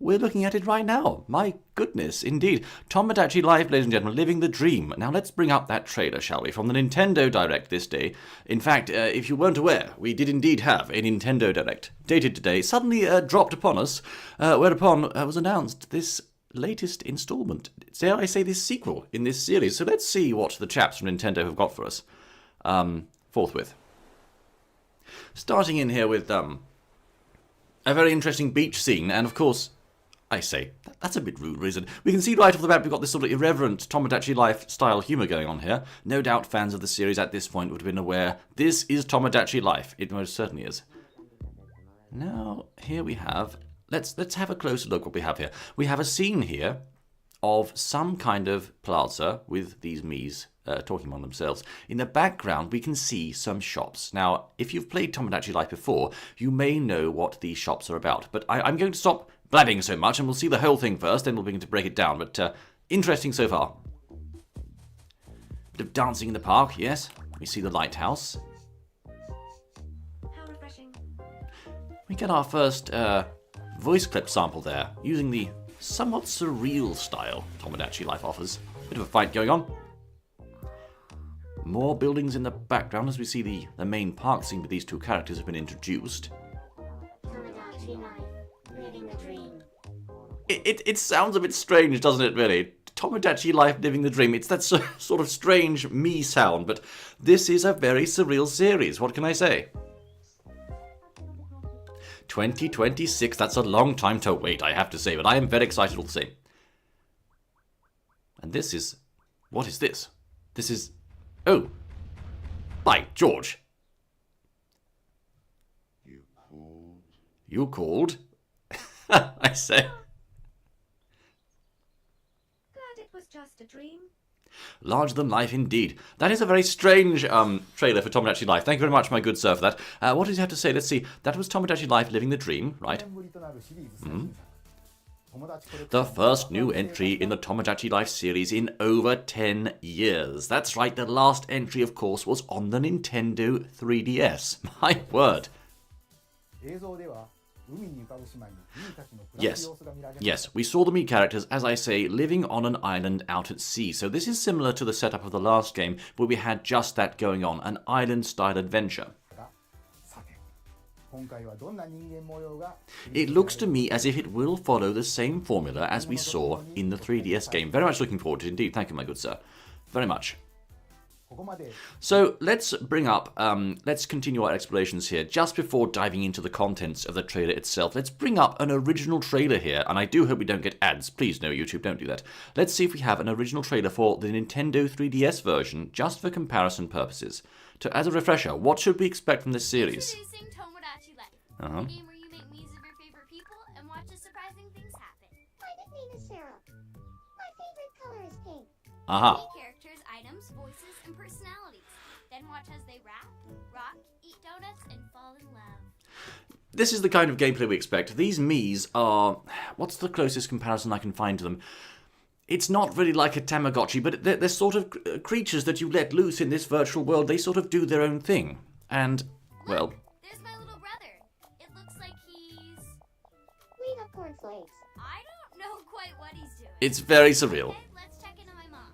we're looking at it right now. My goodness, indeed. Tomodachi Life, ladies and gentlemen, living the dream. Now let's bring up that trailer, shall we, from the Nintendo Direct this day. In fact, if you weren't aware, we did indeed have a Nintendo Direct, dated today, suddenly dropped upon us, whereupon was announced this latest installment. Dare I say this sequel in this series. So let's see what the chaps from Nintendo have got for us forthwith. Starting in here with a very interesting beach scene, and of course, I say, that's a bit rude, isn't it? We can see right off the bat we've got this sort of irreverent Tomodachi Life style humour going on here. No doubt fans of the series at this point would have been aware this is Tomodachi Life. It most certainly is. Now, here we have... Let's have a closer look what we have here. We have a scene here of some kind of plaza with these Miis talking among themselves. In the background, we can see some shops. Now, if you've played Tomodachi Life before, you may know what these shops are about. But I'm going to stop blabbing so much, and we'll see the whole thing first, then we'll begin to break it down. But interesting so far. Bit of dancing in the park, yes. We see the lighthouse. How refreshing. We get our first voice clip sample there, using the somewhat surreal style Tomodachi Life offers. Bit of a fight going on. More buildings in the background as we see the main park scene with these two characters have been introduced. Tomodachi Life, living the dream. It sounds a bit strange, doesn't it, really? Tomodachi Life, living the dream. It's that sort of strange me sound, but this is a very surreal series. What can I say? 2026, that's a long time to wait, I have to say, but I am very excited all the same. And this is... What is this? This is... Oh. By George. You called? I say. Glad it was just a dream. Larger than life indeed. That is a very strange trailer for Tomodachi Life. Thank you very much, my good sir, for that. What does he have to say? Let's see. That was Tomodachi Life, living the dream, right? The first new entry in the Tomodachi Life series in over 10 years. That's right, the last entry, of course, was on the Nintendo 3DS. My word. Yes, we saw the Mii characters, as I say, living on an island out at sea. So this is similar to the setup of the last game, where we had just that going on, an island-style adventure. It looks to me as if it will follow the same formula as we saw in the 3DS game. Very much looking forward to it indeed. Thank you, my good sir. Very much. So let's bring up, let's continue our explorations here. Just before diving into the contents of the trailer itself, let's bring up an original trailer here. And I do hope we don't get ads. Please, no, YouTube, don't do that. Let's see if we have an original trailer for the Nintendo 3DS version, just for comparison purposes. As a refresher, what should we expect from this series? Introducing Tomodachi Life, a game where you make Miis of your favorite people and watch as surprising things happen. My nickname is Sarah. My favorite color is pink. Aha. Meet characters, items, voices, and personalities. Then watch as they rap, rock, eat donuts, and fall in love. This is the kind of gameplay we expect. These Miis are... What's the closest comparison I can find to them? It's not really like a Tamagotchi, but they're sort of creatures that you let loose in this virtual world. They sort of do their own thing. And, well... There's my little brother. It looks like he's... We got cornflakes. I don't know quite what he's doing. It's very surreal. Okay, let's check in on my mom.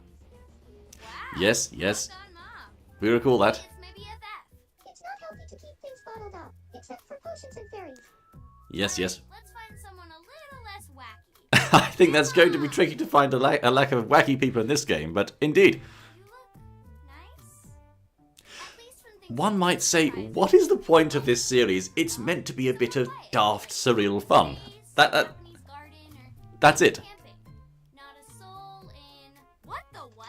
Wow. Yes, yes. Well done, Mom. We recall that. It's my BFF. It's not healthy to keep things bottled up, except for potions and fairies. Yes, yes. Let's find someone a little less wacky. I think that's going to be tricky to find a lack of wacky people in this game, but indeed. You look nice. At least when things One might say, what is the point of this series? It's meant to be a bit of daft, surreal fun. Japanese garden or That's it. camping. Not a soul in... What the what?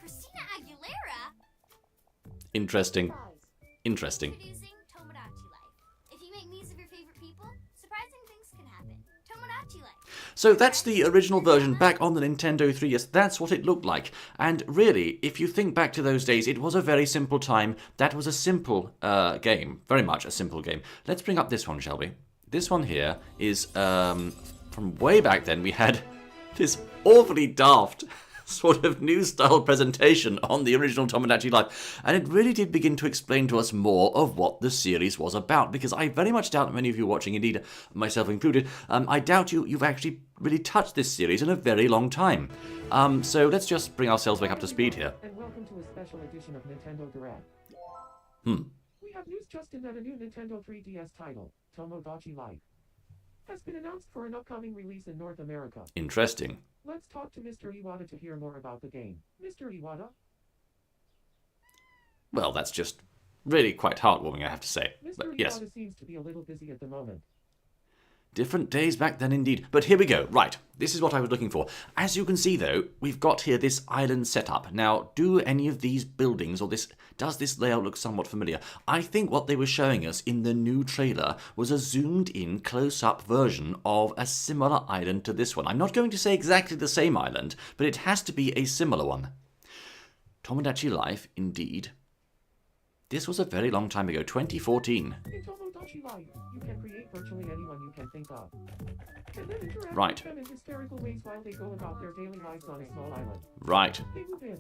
Christina Aguilera? Interesting. Fries. Interesting. Introducing Tomodachi Life. If you make Miis of your favorite people, surprising things can happen. Tomodachi Life. So that's the original version back on the Nintendo 3DS. That's what it looked like. And really, if you think back to those days, it was a very simple time. That was a simple game. Very much a simple game. Let's bring up this one, shall we? This one here is from way back then. We had this awfully daft sort of new style presentation on the original Tomodachi Life, and it really did begin to explain to us more of what the series was about, because I very much doubt many of you watching, indeed myself included, I doubt you've actually really touched this series in a very long time. So let's just bring ourselves back up to speed here. And welcome to a special edition of Nintendo Direct. We have news just in that a new Nintendo 3DS title, Tomodachi Life, has been announced for an upcoming release in North America. Interesting. Let's talk to Mr. Iwata to hear more about the game. Mr. Iwata? Well, that's just really quite heartwarming, I have to say. Mr. But yes. Iwata seems to be a little busy at the moment. Different days back then indeed. But here we go. Right, this is what I was looking for. As you can see though, we've got here this island setup. Now, do any of these buildings or does this layout look somewhat familiar? I think what they were showing us in the new trailer was a zoomed in close-up version of a similar island to this one. I'm not going to say exactly the same island, but it has to be a similar one. Tomodachi Life, indeed. This was a very long time ago, 2014. In Tomodachi Life, you can create virtually anyone you can think of. And then interact Right. with them in hysterical ways while they go about their daily lives on a small island. Right. They move in.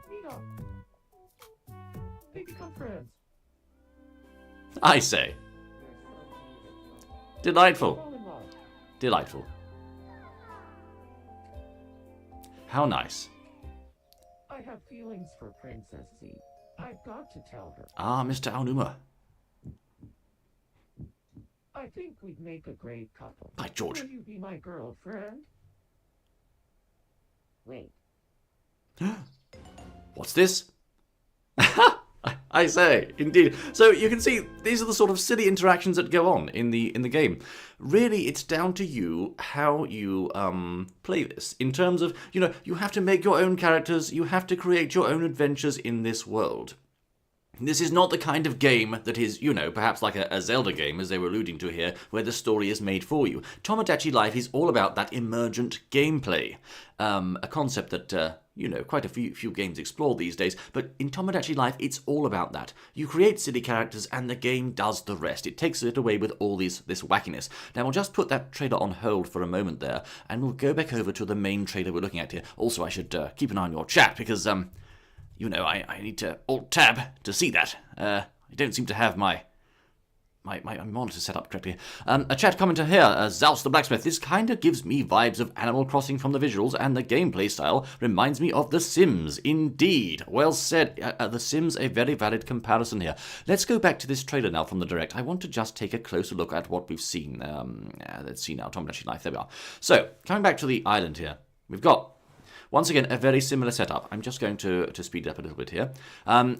Meet up. They become friends. I say. They Delightful. fall in love. Delightful. How nice. I have feelings for Princess Z. I've got to tell her. Ah, Mr. Aonuma. I think we'd make a great couple. By George. Will you be my girlfriend? Wait. What's this? I say, indeed. So you can see these are the sort of silly interactions that go on in the game. Really, it's down to you how you play this. In terms of, you have to make your own characters, you have to create your own adventures in this world. This is not the kind of game that is, perhaps like a Zelda game, as they were alluding to here, where the story is made for you. Tomodachi Life is all about that emergent gameplay. A concept that, quite a few games explore these days, but in Tomodachi Life, it's all about that. You create silly characters, and the game does the rest. It takes it away with all this wackiness. Now, we'll just put that trailer on hold for a moment there, and we'll go back over to the main trailer we're looking at here. Also, I should keep an eye on your chat, because, I need to Alt-Tab to see that. I don't seem to have my monitor set up correctly. A chat commenter here, Zouse the Blacksmith. This kind of gives me vibes of Animal Crossing from the visuals, and the gameplay style reminds me of The Sims. Indeed. Well said. The Sims, a very valid comparison here. Let's go back to this trailer now from the Direct. I want to just take a closer look at what we've seen. Let's see now, Tomodachi Life. There we are. So, coming back to the island here, we've got once again, a very similar setup. I'm just going to speed it up a little bit here.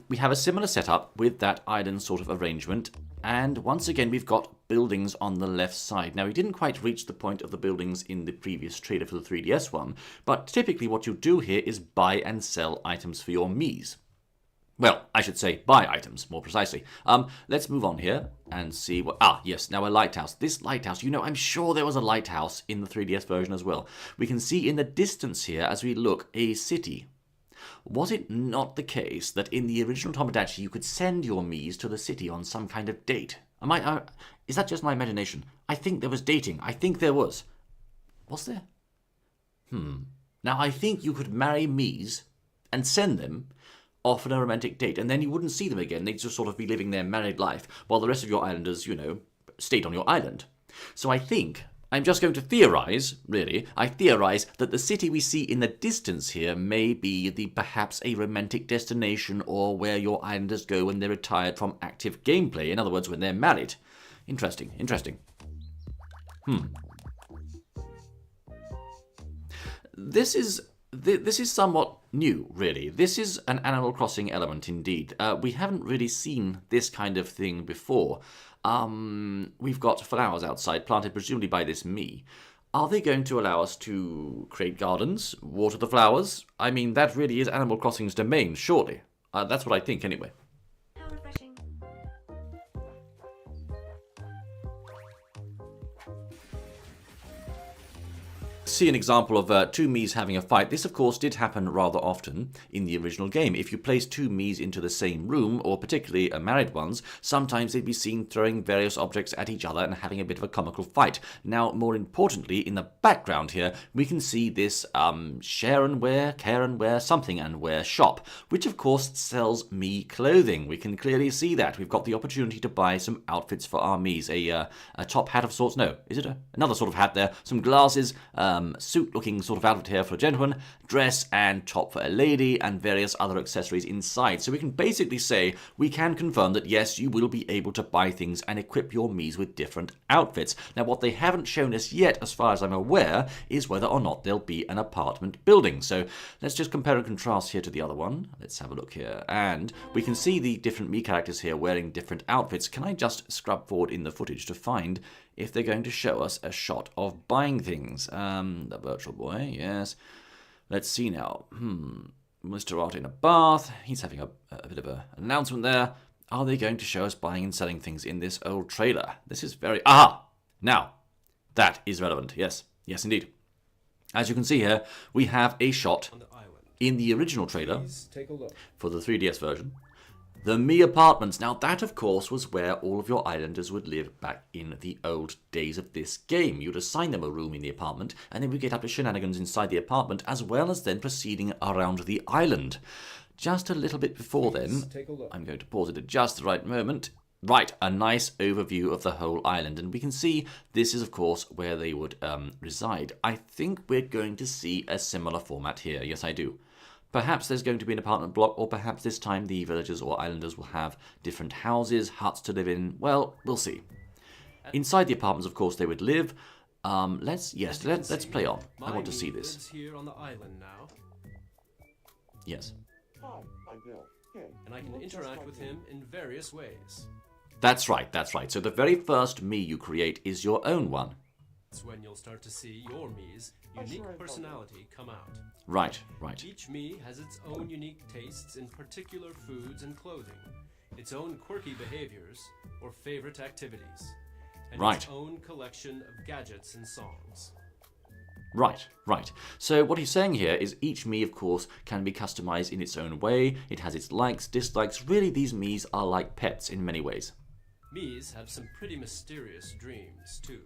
We have a similar setup with that island sort of arrangement. And once again, we've got buildings on the left side. Now, we didn't quite reach the point of the buildings in the previous trailer for the 3DS one. But typically what you do here is buy and sell items for your Miis. Well, I should say buy items, more precisely. Let's move on here and see what... yes, now a lighthouse. This lighthouse, I'm sure there was a lighthouse in the 3DS version as well. We can see in the distance here, as we look, a city. Was it not the case that in the original Tomodachi you could send your Miis to the city on some kind of date? Is that just my imagination? I think there was dating. I think there was. Was there? Now, I think you could marry Miis and send them off on a romantic date, and then you wouldn't see them again. They'd just sort of be living their married life, while the rest of your islanders, stayed on your island. So I think, I'm just going to theorize, really, I theorize that the city we see in the distance here may be perhaps a romantic destination, or where your islanders go when they're retired from active gameplay, in other words, when they're married. Interesting. This is somewhat new, really. This is an Animal Crossing element indeed. We haven't really seen this kind of thing before. We've got flowers outside, planted presumably by this Mii. Are they going to allow us to create gardens, water the flowers? I mean, that really is Animal Crossing's domain, surely. That's what I think, anyway. How refreshing. see an example of two Miis having a fight. This, of course, did happen rather often in the original game. If you place two Miis into the same room, or particularly married ones, sometimes they'd be seen throwing various objects at each other and having a bit of a comical fight. Now, more importantly, in the background here, we can see this share and wear, care and wear, something and wear shop, which, of course, sells Mii clothing. We can clearly see that. We've got the opportunity to buy some outfits for our Miis. A top hat of sorts. No, is it another sort of hat there? Some glasses, suit-looking sort of outfit here for a gentleman, dress and top for a lady, and various other accessories inside. So we can basically say we can confirm that yes, you will be able to buy things and equip your Miis with different outfits. Now, what they haven't shown us yet, as far as I'm aware, is whether or not there'll be an apartment building. So let's just compare and contrast here to the other one. Let's have a look here. And we can see the different Mii characters here wearing different outfits. Can I just scrub forward in the footage to find if they're going to show us a shot of buying things? The virtual boy, yes. Let's see now. Mr. Art in a bath. He's having a bit of an announcement there. Are they going to show us buying and selling things in this old trailer? This is very... Aha! Now, that is relevant. Yes. Yes, indeed. As you can see here, we have a shot in the original trailer for the 3DS version. The Mii Apartments. Now, that, of course, was where all of your islanders would live back in the old days of this game. You'd assign them a room in the apartment, and then we'd get up to shenanigans inside the apartment, as well as then proceeding around the island. Just a little bit before then, I'm going to pause it at just the right moment. Right, a nice overview of the whole island, and we can see this is, of course, where they would reside. I think we're going to see a similar format here. Yes, I do. Perhaps there's going to be an apartment block, or perhaps this time the villagers or islanders will have different houses, huts to live in. Well, we'll see. Inside the apartments, of course, they would live. Let's play on. I want to see this. Lives here on the island now. Yes. Hi, I'm Bill. Hey, And I can interact with him in various ways. That's right, that's right. So the very first Mii you create is your own one. That's when you'll start to see your Mii's unique personality come out. Right, right. Each Mii has its own unique tastes in particular foods and clothing, its own quirky behaviors or favorite activities, and Right. its own collection of gadgets and songs. Right, right. So what he's saying here is each Mii, of course, can be customized in its own way. It has its likes, dislikes. Really, these Miis are like pets in many ways. Mii's have some pretty mysterious dreams, too.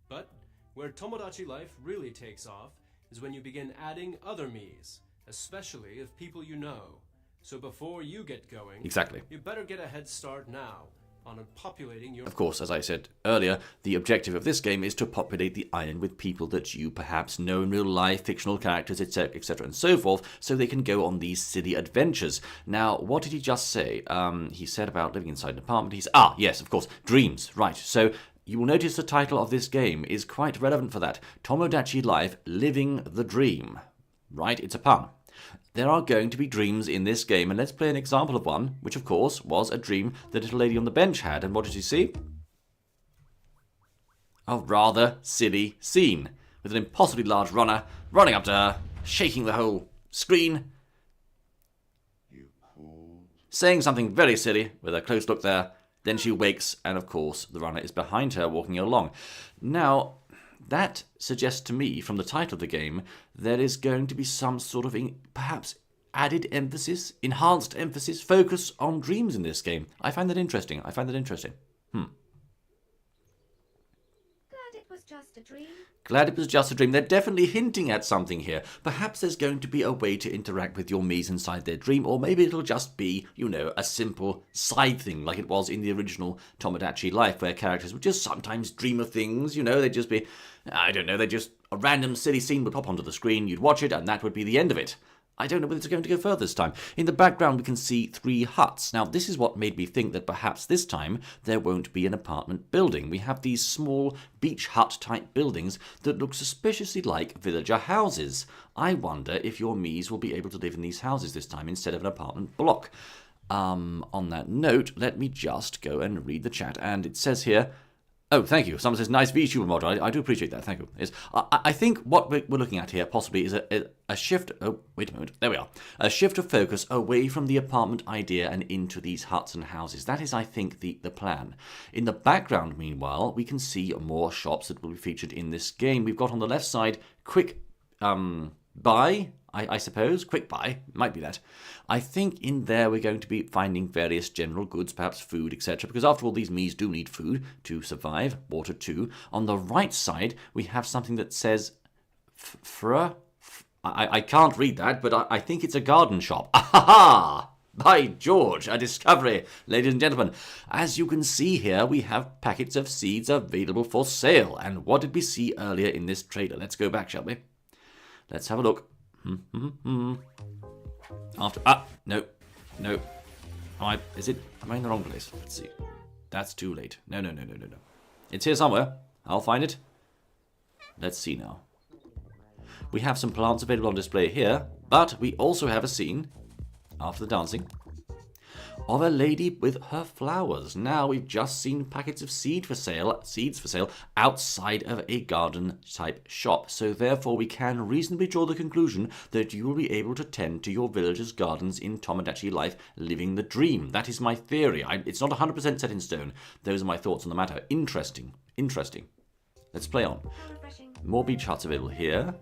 But where Tomodachi life really takes off is when you begin adding other Mii's, especially of people you know. So before you get going, Exactly. you better get a head start now on populating your... Of course, as I said earlier, the objective of this game is to populate the island with people that you perhaps know in real life, fictional characters, etc., etc., and so forth, so they can go on these silly adventures. Now, what did he just say? He said about living inside an apartment. Yes, of course, dreams. Right, so you will notice the title of this game is quite relevant for that. Tomodachi Life, Living the Dream. Right, it's a pun. There are going to be dreams in this game, and let's play an example of one, which of course was a dream the little lady on the bench had. And what did you see? A rather silly scene, with an impossibly large runner running up to her, shaking the whole screen, saying something very silly with a close look there. Then she wakes, and of course the runner is behind her walking along. Now, that suggests to me, from the title of the game, there is going to be some sort of perhaps added emphasis, enhanced emphasis, focus on dreams in this game. I find that interesting. Glad it was just a dream. Glad it was just a dream. They're definitely hinting at something here. Perhaps there's going to be a way to interact with your Miis inside their dream, or maybe it'll just be, you know, a simple side thing like it was in the original Tomodachi Life, where characters would just sometimes dream of things, you know, they'd just be, I don't know, a random silly scene would pop onto the screen, you'd watch it, and that would be the end of it. I don't know whether it's going to go further this time. In the background, we can see 3 huts. Now, this is what made me think that perhaps this time there won't be an apartment building. We have these small beach hut-type buildings that look suspiciously like villager houses. I wonder if your Miis will be able to live in these houses this time instead of an apartment block. On that note, let me just go and read the chat. And it says here, Oh, thank you. Someone says, nice VTuber model. I do appreciate that. Thank you. Yes, I think what we're looking at here possibly is a shift. Oh, wait a moment. There we are. A shift of focus away from the apartment idea and into these huts and houses. That is, I think, the plan. In the background, meanwhile, we can see more shops that will be featured in this game. We've got on the left side, quick buy, I suppose. Quick buy, might be that. I think in there we're going to be finding various general goods, perhaps food, etc. Because after all, these Miis do need food to survive, water too. On the right side, we have something that says I can't read that, but I think it's a garden shop. Aha! By George, a discovery, ladies and gentlemen. As you can see here, we have packets of seeds available for sale. And what did we see earlier in this trailer? Let's go back, shall we? Let's have a look. No. Am I in the wrong place? Let's see. That's too late. No. It's here somewhere. I'll find it. Let's see now. We have some plants available on display here, but we also have a scene, after the dancing, of a lady with her flowers. Now, we've just seen packets of seeds for sale, outside of a garden-type shop. So, therefore, we can reasonably draw the conclusion that you will be able to tend to your villagers' gardens in Tomodachi Life, living the dream. That is my theory. It's not 100% set in stone. Those are my thoughts on the matter. Interesting. Let's play on. More beach huts available here.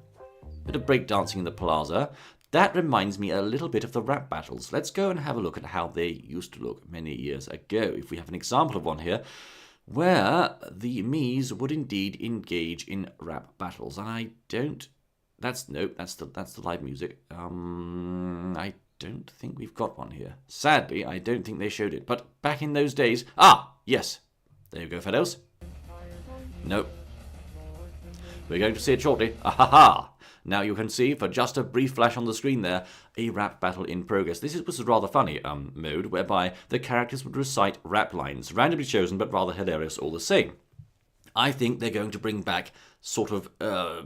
Bit of breakdancing in the plaza. That reminds me a little bit of the rap battles. Let's go and have a look at how they used to look many years ago. If we have an example of one here, where the Miis would indeed engage in rap battles. And I don't... That's the live music. I don't think we've got one here. Sadly, I don't think they showed it. But back in those days... Ah, yes. There you go, fellows. Nope. We're going to see it shortly. Ahaha! Now you can see, for just a brief flash on the screen there, a rap battle in progress. This was a rather funny mode, whereby the characters would recite rap lines, randomly chosen but rather hilarious all the same. I think they're going to bring back sort of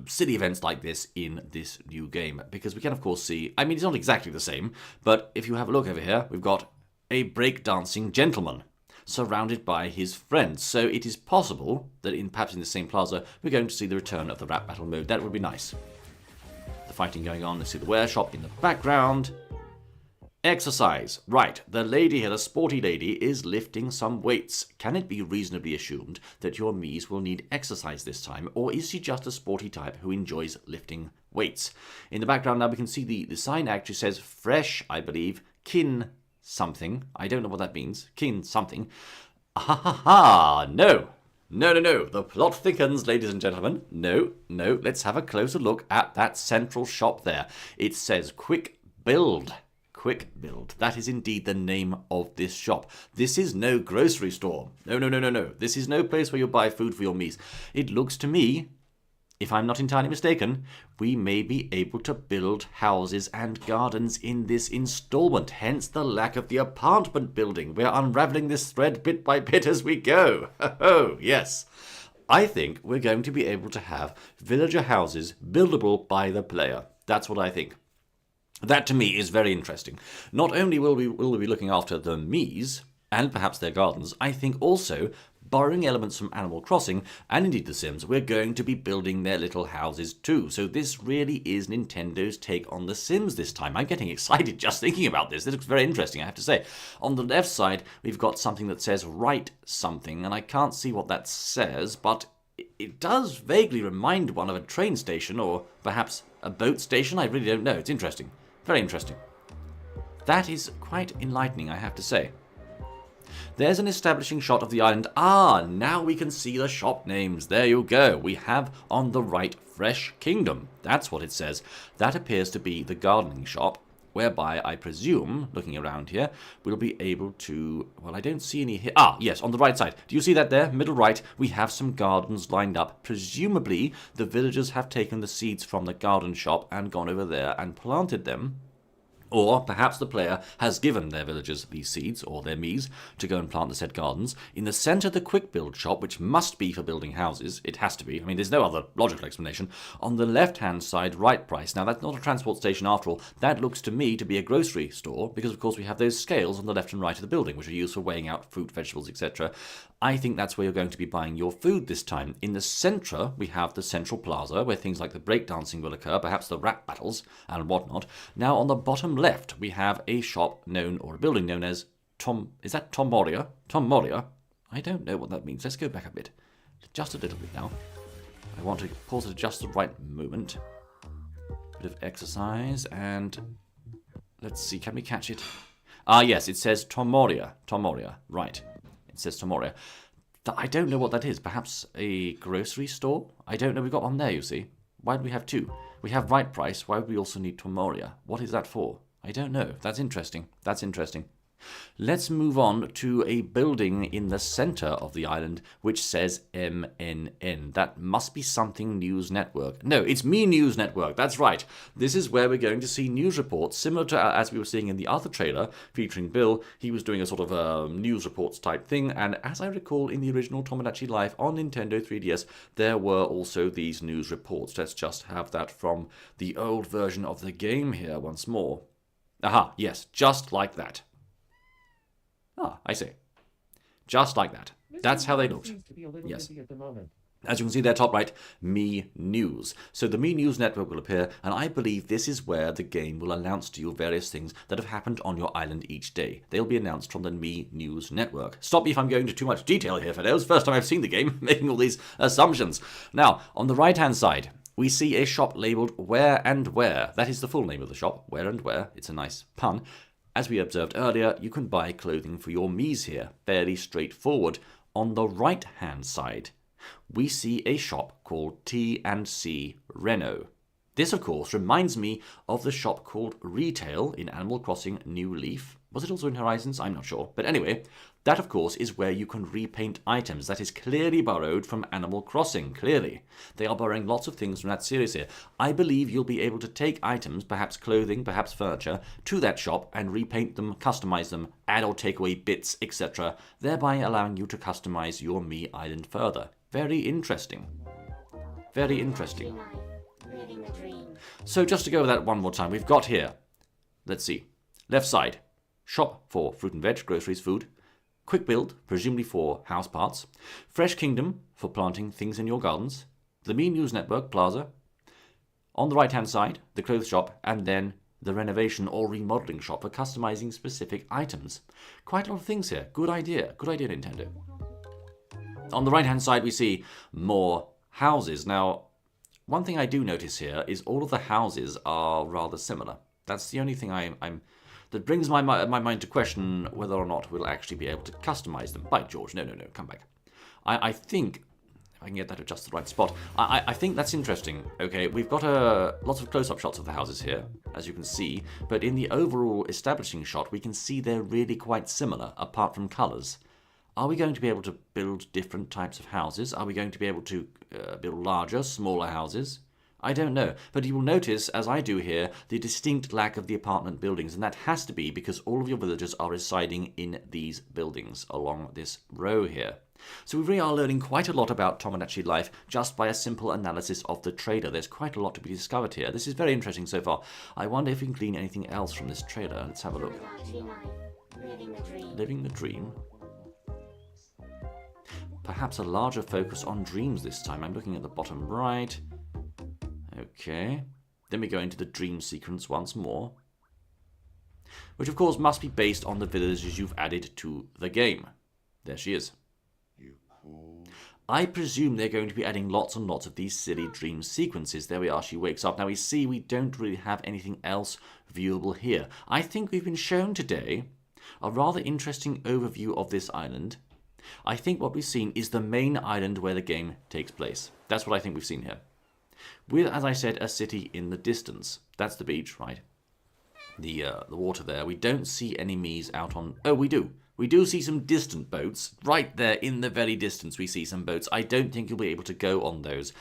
silly events like this in this new game, because we can of course see, I mean it's not exactly the same, but if you have a look over here, we've got a breakdancing gentleman surrounded by his friends. So it is possible that perhaps in the same plaza, we're going to see the return of the rap battle mode. That would be nice. The fighting going on. Let's see the wear shop in the background. Exercise. Right, the lady here, the sporty lady, is lifting some weights. Can it be reasonably assumed that your Miis will need exercise this time, or is she just a sporty type who enjoys lifting weights? In the background now we can see the sign actually says fresh, I believe, kin something. I don't know what that means. Kin something. No. The plot thickens, ladies and gentlemen. No. Let's have a closer look at that central shop there. It says Quick Build. Quick Build. That is indeed the name of this shop. This is no grocery store. No. This is no place where you buy food for your Miis. It looks to me, if I'm not entirely mistaken, we may be able to build houses and gardens in this installment, hence the lack of the apartment building. We're unraveling this thread bit by bit as we go. Oh, yes. I think we're going to be able to have villager houses buildable by the player. That's what I think. That to me is very interesting. Not only will we be looking after the Miis, and perhaps their gardens, I think also borrowing elements from Animal Crossing, and indeed The Sims, we're going to be building their little houses too. So this really is Nintendo's take on The Sims this time. I'm getting excited just thinking about this. This looks very interesting, I have to say. On the left side, we've got something that says write something, and I can't see what that says, but it does vaguely remind one of a train station, or perhaps a boat station. I really don't know. It's interesting. Very interesting. That is quite enlightening, I have to say. There's an establishing shot of the island. Ah, now we can see the shop names. There you go. We have on the right Fresh Kingdom. That's what it says. That appears to be the gardening shop, whereby I presume, looking around here, we'll be able to... Well, I don't see any here. Ah, yes, on the right side. Do you see that there? Middle right, we have some gardens lined up. Presumably, the villagers have taken the seeds from the garden shop and gone over there and planted them. Or perhaps the player has given their villagers these seeds, or their Miis, to go and plant the said gardens. In the centre, the quick build shop, which must be for building houses. It has to be. I mean, there's no other logical explanation. On the left-hand side, right price. Now, that's not a transport station after all. That looks to me to be a grocery store, because, of course, we have those scales on the left and right of the building, which are used for weighing out fruit, vegetables, etc. I think that's where you're going to be buying your food this time. In the centre, we have the central plaza, where things like the breakdancing will occur, perhaps the rap battles and whatnot. Now, on the bottom left, we have a shop known, or a building known as Is that Tom Moria? Tom Moria? I don't know what that means. Let's go back a bit. Just a little bit now. I want to pause at just the right moment. Bit of exercise, and let's see, can we catch it? Ah, yes, it says Tomoria. Tomoria, right. It says Tomoria. I don't know what that is. Perhaps a grocery store? I don't know. We've got one there, you see. Why do we have two? We have Right Price. Why would we also need Tomoria? What is that for? I don't know. That's interesting. That's interesting. Let's move on to a building in the center of the island which says MNN. That must be something news network. No, it's Me News Network. That's right. This is where we're going to see news reports similar to as we were seeing in the other trailer featuring Bill. He was doing a sort of news reports type thing, and as I recall in the original Tomodachi Life on Nintendo 3DS, there were also these news reports. Let's just have that from the old version of the game here once more. Aha, yes, just like that. Ah, I see. Just like that. That's how they looked. Yes. As you can see there, top right, Me News. So the Me News Network will appear, and I believe this is where the game will announce to you various things that have happened on your island each day. They'll be announced from the Me News Network. Stop me if I'm going into too much detail here, Fideos. First time I've seen the game, making all these assumptions. Now, on the right-hand side, we see a shop labelled Where and Where. That is the full name of the shop, Where and Where. It's a nice pun. As we observed earlier, you can buy clothing for your Miis here. Fairly straightforward. On the right-hand side, we see a shop called T&C Reno. This, of course, reminds me of the shop called Retail in Animal Crossing New Leaf. Was it also in Horizons? I'm not sure. But anyway, that, of course, is where you can repaint items. That is clearly borrowed from Animal Crossing, clearly. They are borrowing lots of things from that series here. I believe you'll be able to take items, perhaps clothing, perhaps furniture, to that shop and repaint them, customize them, add or take away bits, etc., thereby allowing you to customize your Mii Island further. Very interesting. Very interesting. So just to go over that one more time, we've got here, let's see, left side, shop for fruit and veg, groceries, food. Quick Build, presumably for house parts. Fresh Kingdom, for planting things in your gardens. The Me News Network, Plaza. On the right-hand side, the clothes shop, and then the renovation or remodeling shop for customizing specific items. Quite a lot of things here. Good idea. Good idea, Nintendo. On the right-hand side, we see more houses. Now, one thing I do notice here is all of the houses are rather similar. That's the only thing that brings my mind to question whether or not we'll actually be able to customize them. By George, no, come back. I think, if I can get that at just the right spot, I think that's interesting. Okay, we've got lots of close-up shots of the houses here, as you can see, but in the overall establishing shot, we can see they're really quite similar, apart from colors. Are we going to be able to build different types of houses? Are we going to be able to build larger, smaller houses? I don't know, but you will notice, as I do here, the distinct lack of the apartment buildings, and that has to be because all of your villagers are residing in these buildings along this row here. So we really are learning quite a lot about Tomodachi Life just by a simple analysis of the trailer. There's quite a lot to be discovered here. This is very interesting so far. I wonder if we can glean anything else from this trailer. Let's have a look. Living the dream. Perhaps a larger focus on dreams this time. I'm looking at the bottom right. Okay. Then we go into the dream sequence once more. Which of course must be based on the villagers you've added to the game. There she is. I presume they're going to be adding lots and lots of these silly dream sequences. There we are, she wakes up. Now we see we don't really have anything else viewable here. I think we've been shown today a rather interesting overview of this island. I think what we've seen is the main island where the game takes place. That's what I think we've seen here. With, as I said, a city in the distance. That's the beach, right? The water there. We don't see any Miis out on... Oh, we do. We do see some distant boats. Right there in the very distance we see some boats. I don't think you'll be able to go on those.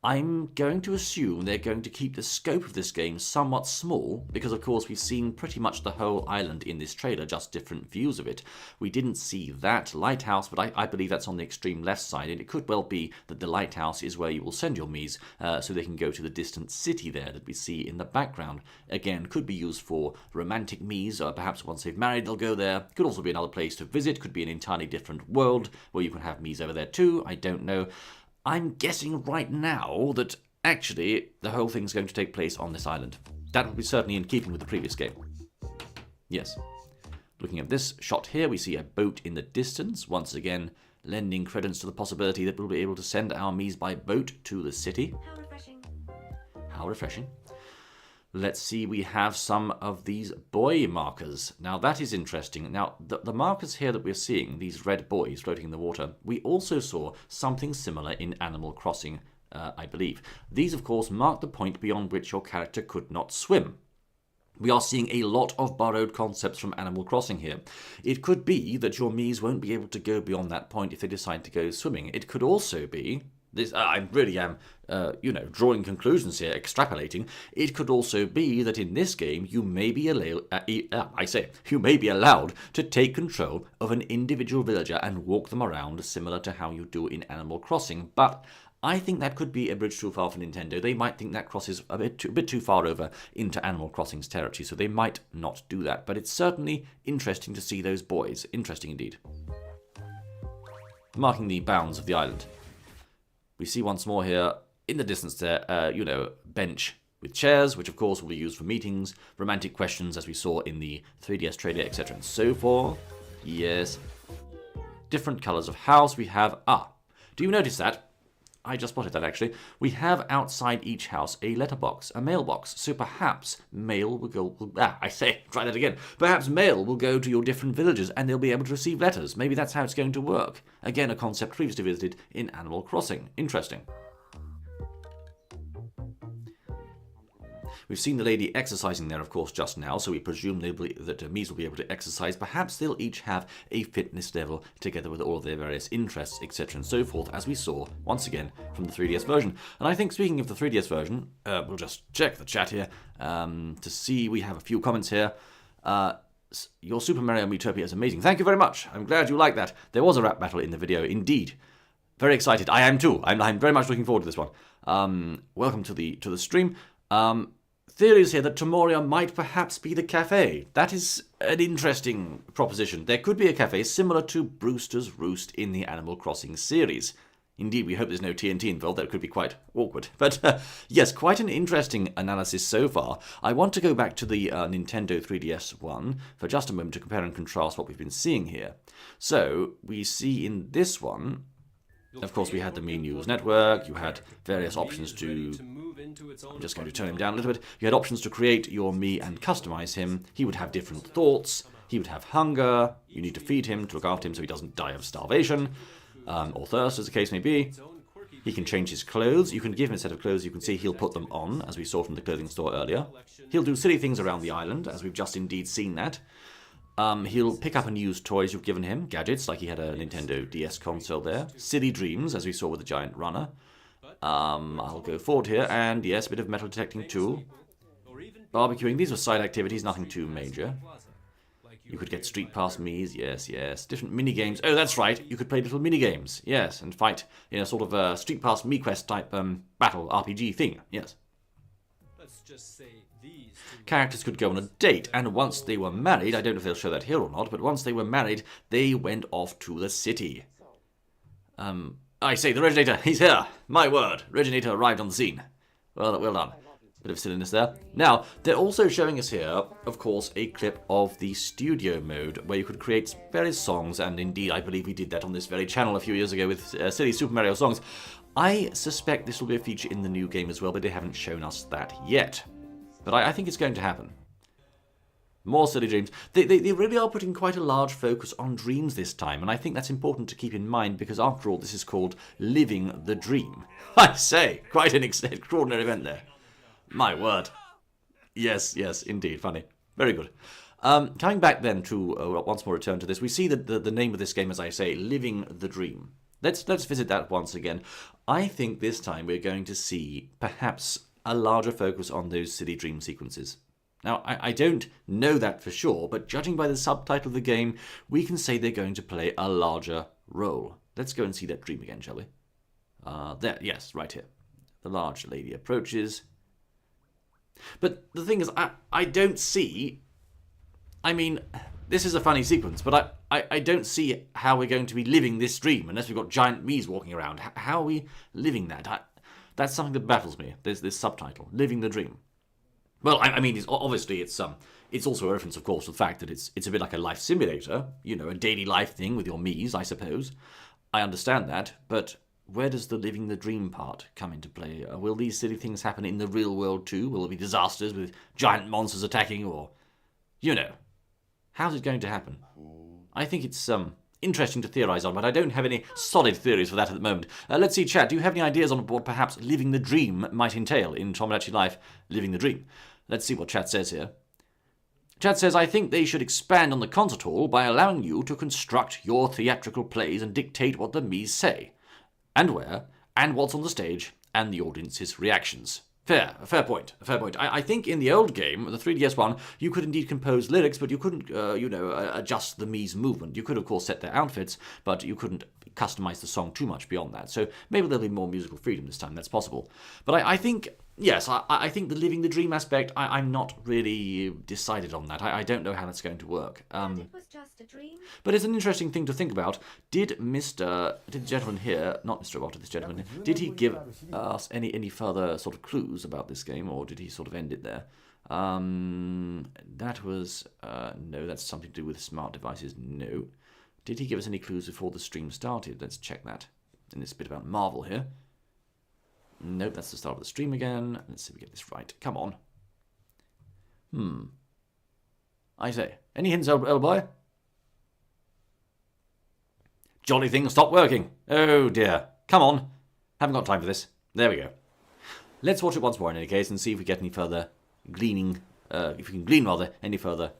I'm going to assume they're going to keep the scope of this game somewhat small, because of course we've seen pretty much the whole island in this trailer, just different views of it. We didn't see that lighthouse, but I believe that's on the extreme left side, and it could well be that the lighthouse is where you will send your Miis, so they can go to the distant city there that we see in the background. Again, could be used for romantic Miis, or perhaps once they've married they'll go there. Could also be another place to visit, could be an entirely different world where you can have Miis over there too, I don't know. I'm guessing right now that actually the whole thing's going to take place on this island. That will be certainly in keeping with the previous game. Yes. Looking at this shot here, we see a boat in the distance, once again lending credence to the possibility that we'll be able to send our Miis by boat to the city. How refreshing. How refreshing. Let's see, we have some of these buoy markers. Now that is interesting. Now the markers here that we're seeing, these red buoys floating in the water, we also saw something similar in Animal Crossing, I believe. These of course mark the point beyond which your character could not swim. We are seeing a lot of borrowed concepts from Animal Crossing here. It could be that your Miis won't be able to go beyond that point if they decide to go swimming. It could also be... I really am, drawing conclusions here, extrapolating. It could also be that in this game you may be allowed to take control of an individual villager and walk them around, similar to how you do in Animal Crossing. But I think that could be a bridge too far for Nintendo. They might think that crosses a bit too far over into Animal Crossing's territory, so they might not do that. But it's certainly interesting to see those buoys. Interesting indeed. Marking the bounds of the island. We see once more here, in the distance there, bench with chairs, which of course will be used for meetings, romantic questions as we saw in the 3DS trailer, etc. and so forth. Yes. Different colours of house we have. Do you notice that? I just spotted that actually. We have outside each house a letterbox, a mailbox. So perhaps mail will go... try that again. Perhaps mail will go to your different villages and they'll be able to receive letters. Maybe that's how it's going to work. Again, a concept previously visited in Animal Crossing. Interesting. We've seen the lady exercising there, of course, just now, so we presume that Miis will be able to exercise. Perhaps they'll each have a fitness level together with all of their various interests, etc. and so forth, as we saw, once again, from the 3DS version. And I think, speaking of the 3DS version, we'll just check the chat here to see. We have a few comments here. Your Super Mario Miitopia is amazing. Thank you very much. I'm glad you like that. There was a rap battle in the video, indeed. Very excited. I am too. I'm very much looking forward to this one. Welcome to the stream. Theories here that Tomoria might perhaps be the cafe. That is an interesting proposition. There could be a cafe similar to Brewster's Roost in the Animal Crossing series. Indeed, we hope there's no TNT involved. That could be quite awkward. But yes, quite an interesting analysis so far. I want to go back to the Nintendo 3DS one for just a moment to compare and contrast what we've been seeing here. So we see in this one, of course, we had the Mii News Network. You had various options to... I'm just going to turn him down a little bit. You had options to create your Mii and customize him. He would have different thoughts. He would have hunger. You need to feed him to look after him so he doesn't die of starvation or thirst, as the case may be. He can change his clothes. You can give him a set of clothes. You can see he'll put them on, as we saw from the clothing store earlier. He'll do silly things around the island, as we've just indeed seen that. He'll pick up and use toys you've given him, gadgets, like he had a Nintendo DS console there. Silly dreams, as we saw with the giant runner. I'll go forward here, and yes, a bit of metal detecting tool. Barbecuing, these were side activities, nothing too major. You could get street pass Miis, yes. Different mini-games. Oh, that's right, you could play little mini-games, yes, and fight in a sort of street pass Mii Quest type battle RPG thing, yes. Let's just say these Characters could go on a date, and once they were married, I don't know if they'll show that here or not, but once they were married, they went off to the city. I say, the Reginator, he's here! My word, Reginator arrived on the scene. Well done. Bit of silliness there. Now, they're also showing us here, of course, a clip of the studio mode, where you could create various songs, and indeed, I believe we did that on this very channel a few years ago with silly Super Mario songs. I suspect this will be a feature in the new game as well, but they haven't shown us that yet. But I think it's going to happen. More silly dreams. They really are putting quite a large focus on dreams this time, and I think that's important to keep in mind because, after all, this is called living the dream. I say, quite an extraordinary event there. My word. Yes, indeed, funny. Very good. Coming back then to, once more return to this, we see that the name of this game, as I say, Living the Dream. Let's visit that once again. I think this time we're going to see perhaps a larger focus on those silly dream sequences. Now, I don't know that for sure, but judging by the subtitle of the game, we can say they're going to play a larger role. Let's go and see that dream again, shall we? There, yes, right here. The large lady approaches. But the thing is, I don't see... I mean, this is a funny sequence, but I don't see how we're going to be living this dream unless we've got giant Miis walking around. How are we living that? That's something that baffles me. There's this subtitle, Living the Dream. Well, I mean, obviously it's also a reference, of course, to the fact that it's a bit like a life simulator, you know, a daily life thing with your Miis, I suppose. I understand that, but where does the living the dream part come into play? Will these silly things happen in the real world too? Will there be disasters with giant monsters attacking, or, you know, how's it going to happen? I think it's interesting to theorize on, but I don't have any solid theories for that at the moment. Let's see, chat, do you have any ideas on what perhaps living the dream might entail in Tomodachi Life, Living the Dream? Let's see what chat says here. Chat says, I think they should expand on the concert hall by allowing you to construct your theatrical plays and dictate what the Miis say, and where, and what's on the stage, and the audience's reactions. Fair point. I think in the old game, the 3DS one, you could indeed compose lyrics, but you couldn't, adjust the Mii's movement. You could, of course, set their outfits, but you couldn't customize the song too much beyond that. So maybe there'll be more musical freedom this time. That's possible. But I think, yes, I think the living the dream aspect, I'm not really decided on that. I don't know how that's going to work. It was just a dream. But it's an interesting thing to think about. Did the gentleman here, not Mr. Roboto, this gentleman, did he give us any further sort of clues about this game, or did he sort of end it there? That was, no, that's something to do with smart devices, no. Did he give us any clues before the stream started? Let's check that. And this bit about Marvel here. Nope, that's the start of the stream again. Let's see if we get this right. Come on. I say, any hints, old boy? Jolly thing stopped working. Oh dear. Come on. Haven't got time for this. There we go. Let's watch it once more in any case and see if we get any further gleaning, if we can glean rather, any further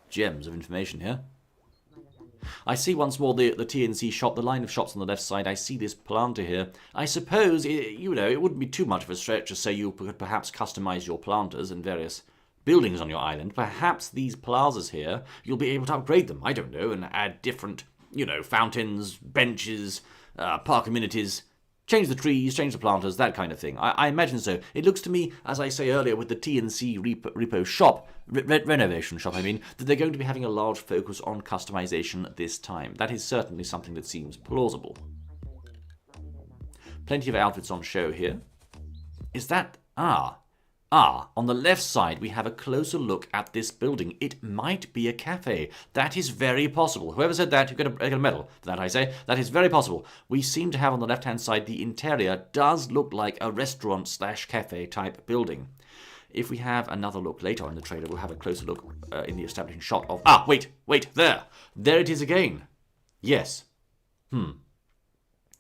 gems of information here. I see once more the TNC shop, the line of shops on the left side. I see this planter here. I suppose, it wouldn't be too much of a stretch to say you could perhaps customize your planters and various buildings on your island. Perhaps these plazas here, you'll be able to upgrade them, I don't know, and add different, fountains, benches, park amenities. Change the trees, change the planters, that kind of thing. I imagine so. It looks to me, as I say earlier, with the TNC repo shop, renovation shop, that they're going to be having a large focus on customization this time. That is certainly something that seems plausible. Plenty of outfits on show here. Is that... on the left side, we have a closer look at this building. It might be a cafe. That is very possible. Whoever said that, you get a medal for that, I say. That is very possible. We seem to have on the left-hand side, the interior does look like a restaurant/cafe type building. If we have another look later on in the trailer, we'll have a closer look in the establishing shot of... wait, there. There it is again. Yes.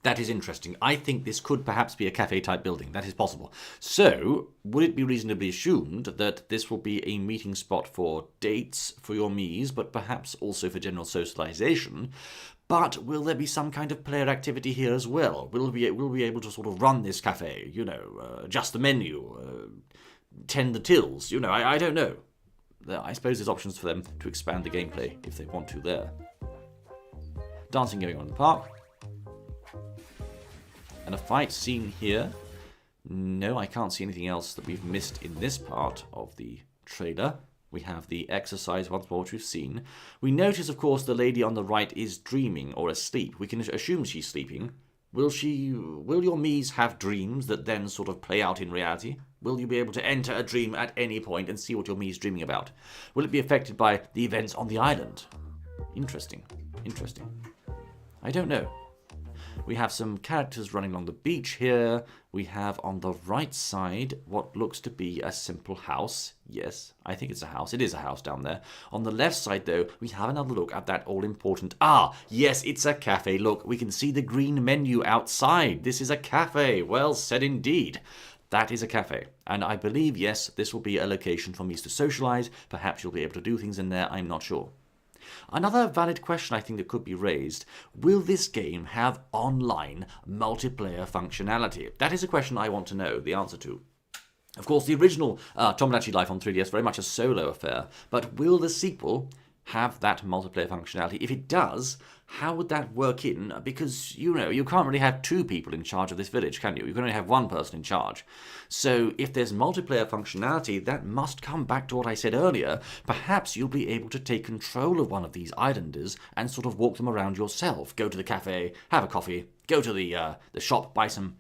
That is interesting. I think this could perhaps be a cafe-type building. That is possible. So, would it be reasonably assumed that this will be a meeting spot for dates for your Miis, but perhaps also for general socialization? But will there be some kind of player activity here as well? Will we be able to sort of run this cafe? Adjust the menu, tend the tills? I don't know. I suppose there's options for them to expand the gameplay if they want to there. Dancing going on in the park. And a fight scene here. No, I can't see anything else that we've missed in this part of the trailer. We have the exercise once more, which we've seen. We notice, of course, the lady on the right is dreaming or asleep. We can assume she's sleeping. Will your Miis have dreams that then sort of play out in reality? Will you be able to enter a dream at any point and see what your Mii's dreaming about? Will it be affected by the events on the island? Interesting. I don't know. We have some characters running along the beach here. We have on the right side what looks to be a simple house. Yes, I think it's a house. It is a house down there. On the left side, though, we have another look at that all-important... yes, it's a cafe. Look, we can see the green menu outside. This is a cafe. Well said indeed. That is a cafe. And I believe, yes, this will be a location for me to socialize. Perhaps you'll be able to do things in there. I'm not sure. Another valid question I think that could be raised, will this game have online multiplayer functionality? That is a question I want to know the answer to. Of course, the original Tomodachi Life on 3DS, very much a solo affair, but will the sequel have that multiplayer functionality? If it does, how would that work in? Because, you know, you can't really have two people in charge of this village, can you? You can only have one person in charge. So if there's multiplayer functionality, that must come back to what I said earlier. Perhaps you'll be able to take control of one of these islanders and sort of walk them around yourself. Go to the cafe, have a coffee, go to the shop, buy some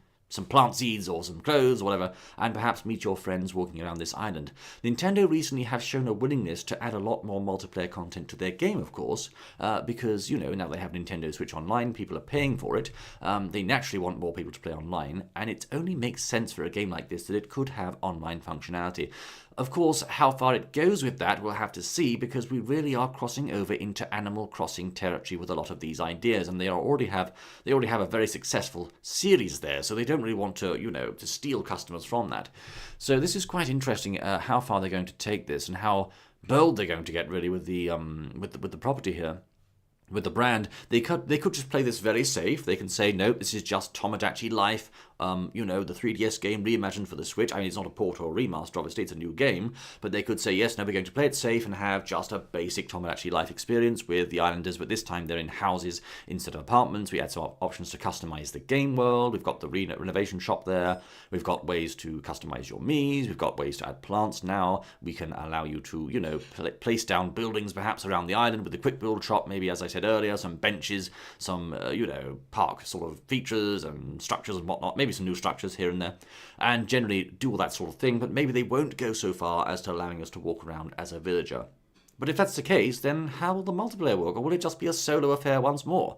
plant seeds or some clothes or whatever, and perhaps meet your friends walking around this island. Nintendo recently have shown a willingness to add a lot more multiplayer content to their game, of course, because, you know, now they have Nintendo Switch Online, people are paying for it, they naturally want more people to play online, and it only makes sense for a game like this that it could have online functionality. Of course, how far it goes with that we'll have to see, because we really are crossing over into Animal Crossing territory with a lot of these ideas, and they already have a very successful series there, so they don't really want to, you know, to steal customers from that. So this is quite interesting, how far they're going to take this and how bold they're going to get really with the property here. With the brand, they could just play this very safe. They can say, no, this is just Tomodachi Life, you know, the 3DS game reimagined for the Switch. I mean, it's not a port or a remaster, obviously, it's a new game, but they could say, yes, no, we're going to play it safe and have just a basic Tomodachi Life experience with the islanders, but this time they're in houses instead of apartments. We had some options to customize the game world. We've got the renovation shop there. We've got ways to customize your Miis. We've got ways to add plants now. We can allow you to, you know, place down buildings perhaps around the island with the quick build shop, maybe, as I said earlier, some benches, some, you know, park sort of features and structures and whatnot, maybe some new structures here and there, and generally do all that sort of thing, but maybe they won't go so far as to allowing us to walk around as a villager. But if that's the case, then how will the multiplayer work, or will it just be a solo affair once more?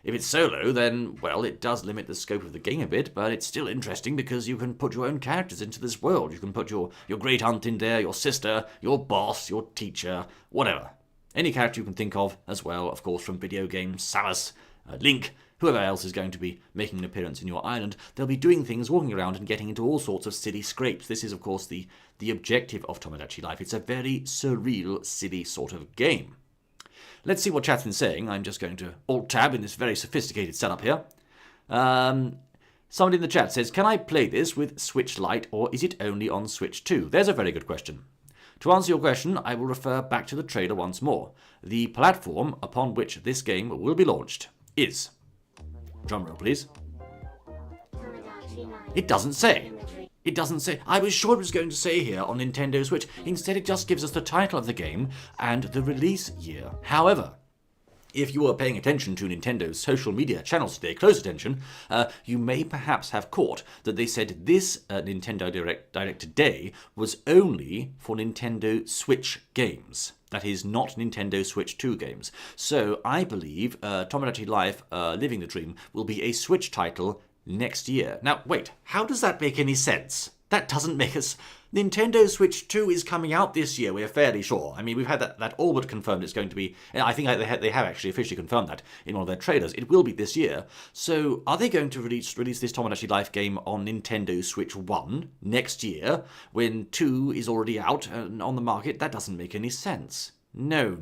If it's solo, then, well, it does limit the scope of the game a bit, but it's still interesting because you can put your own characters into this world. You can put your great aunt in there, your sister, your boss, your teacher, whatever. Any character you can think of as well, of course, from video games, Samus, Link, whoever else is going to be making an appearance in your island. They'll be doing things, walking around and getting into all sorts of silly scrapes. This is, of course, the objective of Tomodachi Life. It's a very surreal, silly sort of game. Let's see what chat's been saying. I'm just going to Alt-Tab in this very sophisticated setup here. Somebody in the chat says, can I play this with Switch Lite, or is it only on Switch 2? There's a very good question. To answer your question, I will refer back to the trailer once more. The platform upon which this game will be launched is... Drumroll, please. It doesn't say. It doesn't say. I was sure it was going to say here on Nintendo Switch. Instead, it just gives us the title of the game and the release year. However, if you were paying attention to Nintendo's social media channels today, close attention, you may perhaps have caught that they said this Nintendo Direct today was only for Nintendo Switch games. That is not Nintendo Switch 2 games. So I believe Tomodachi Life Living the Dream will be a Switch title next year. Now, wait, how does that make any sense? That doesn't make us... Nintendo Switch 2 is coming out this year, we're fairly sure. I mean, we've had that all but confirmed it's going to be... I think they have actually officially confirmed that in one of their trailers. It will be this year. So are they going to release this Tomodachi Life game on Nintendo Switch 1 next year, when 2 is already out and on the market? That doesn't make any sense. No.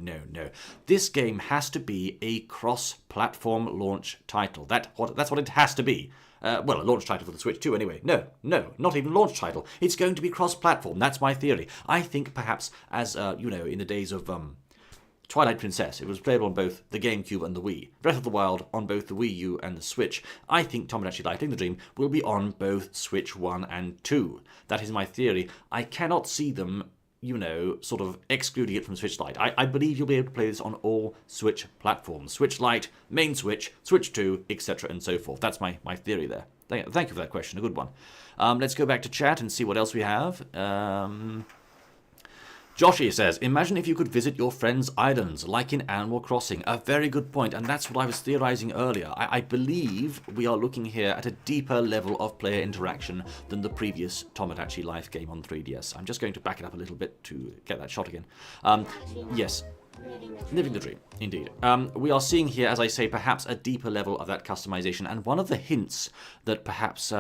This game has to be a cross-platform launch title. That's what it has to be. Well, a launch title for the Switch 2 anyway. No, not even launch title. It's going to be cross-platform. That's my theory. I think perhaps as, you know, in the days of Twilight Princess, it was playable on both the GameCube and the Wii. Breath of the Wild on both the Wii U and the Switch. I think Tomodachi Life Living the Dream will be on both Switch 1 and 2. That is my theory. I cannot see them, you know, sort of excluding it from Switch Lite. I believe you'll be able to play this on all Switch platforms. Switch Lite, main Switch, Switch 2, etc. and so forth. That's my theory there. Thank you for that question, a good one. Let's go back to chat and see what else we have. Joshi says, imagine if you could visit your friends' islands, like in Animal Crossing. A very good point, and that's what I was theorizing earlier. I believe we are looking here at a deeper level of player interaction than the previous Tomodachi Life game on 3DS. I'm just going to back it up a little bit to get that shot again. Yes. Living the dream, indeed. We are seeing here, as I say, perhaps a deeper level of that customization, and one of the hints that perhaps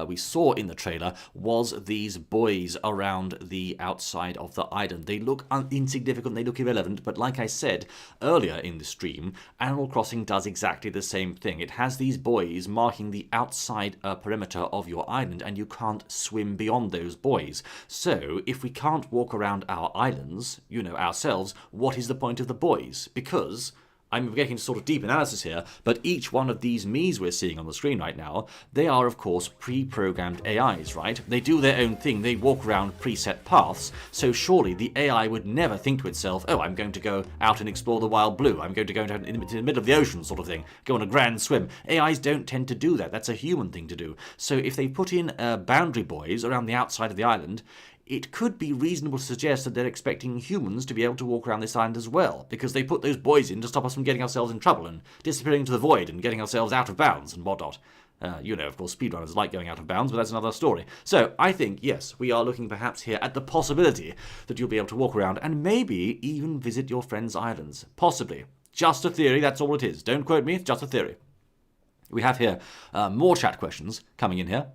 we saw in the trailer was these buoys around the outside of the island. They look insignificant, they look irrelevant, but like I said earlier in the stream, Animal Crossing does exactly the same thing. It has these buoys marking the outside perimeter of your island, and you can't swim beyond those buoys. So, if we can't walk around our islands, you know, ourselves, what is the point of the buoys? Because I'm getting sort of deep analysis here, but each one of these Miis we're seeing on the screen right now, they are, of course, pre-programmed AIs, right? They do their own thing, they walk around preset paths, so surely the AI would never think to itself, oh, I'm going to go out and explore the wild blue, I'm going to go into the middle of the ocean sort of thing, go on a grand swim. AIs don't tend to do that, that's a human thing to do. So if they put in boundary buoys around the outside of the island, it could be reasonable to suggest that they're expecting humans to be able to walk around this island as well, because they put those buoys in to stop us from getting ourselves in trouble and disappearing into the void and getting ourselves out of bounds and whatnot. You know, of course, speedrunners like going out of bounds, but that's another story. So, I think, yes, we are looking perhaps here at the possibility that you'll be able to walk around and maybe even visit your friends' islands. Possibly. Just a theory, that's all it is. Don't quote me, it's just a theory. We have here more chat questions coming in here.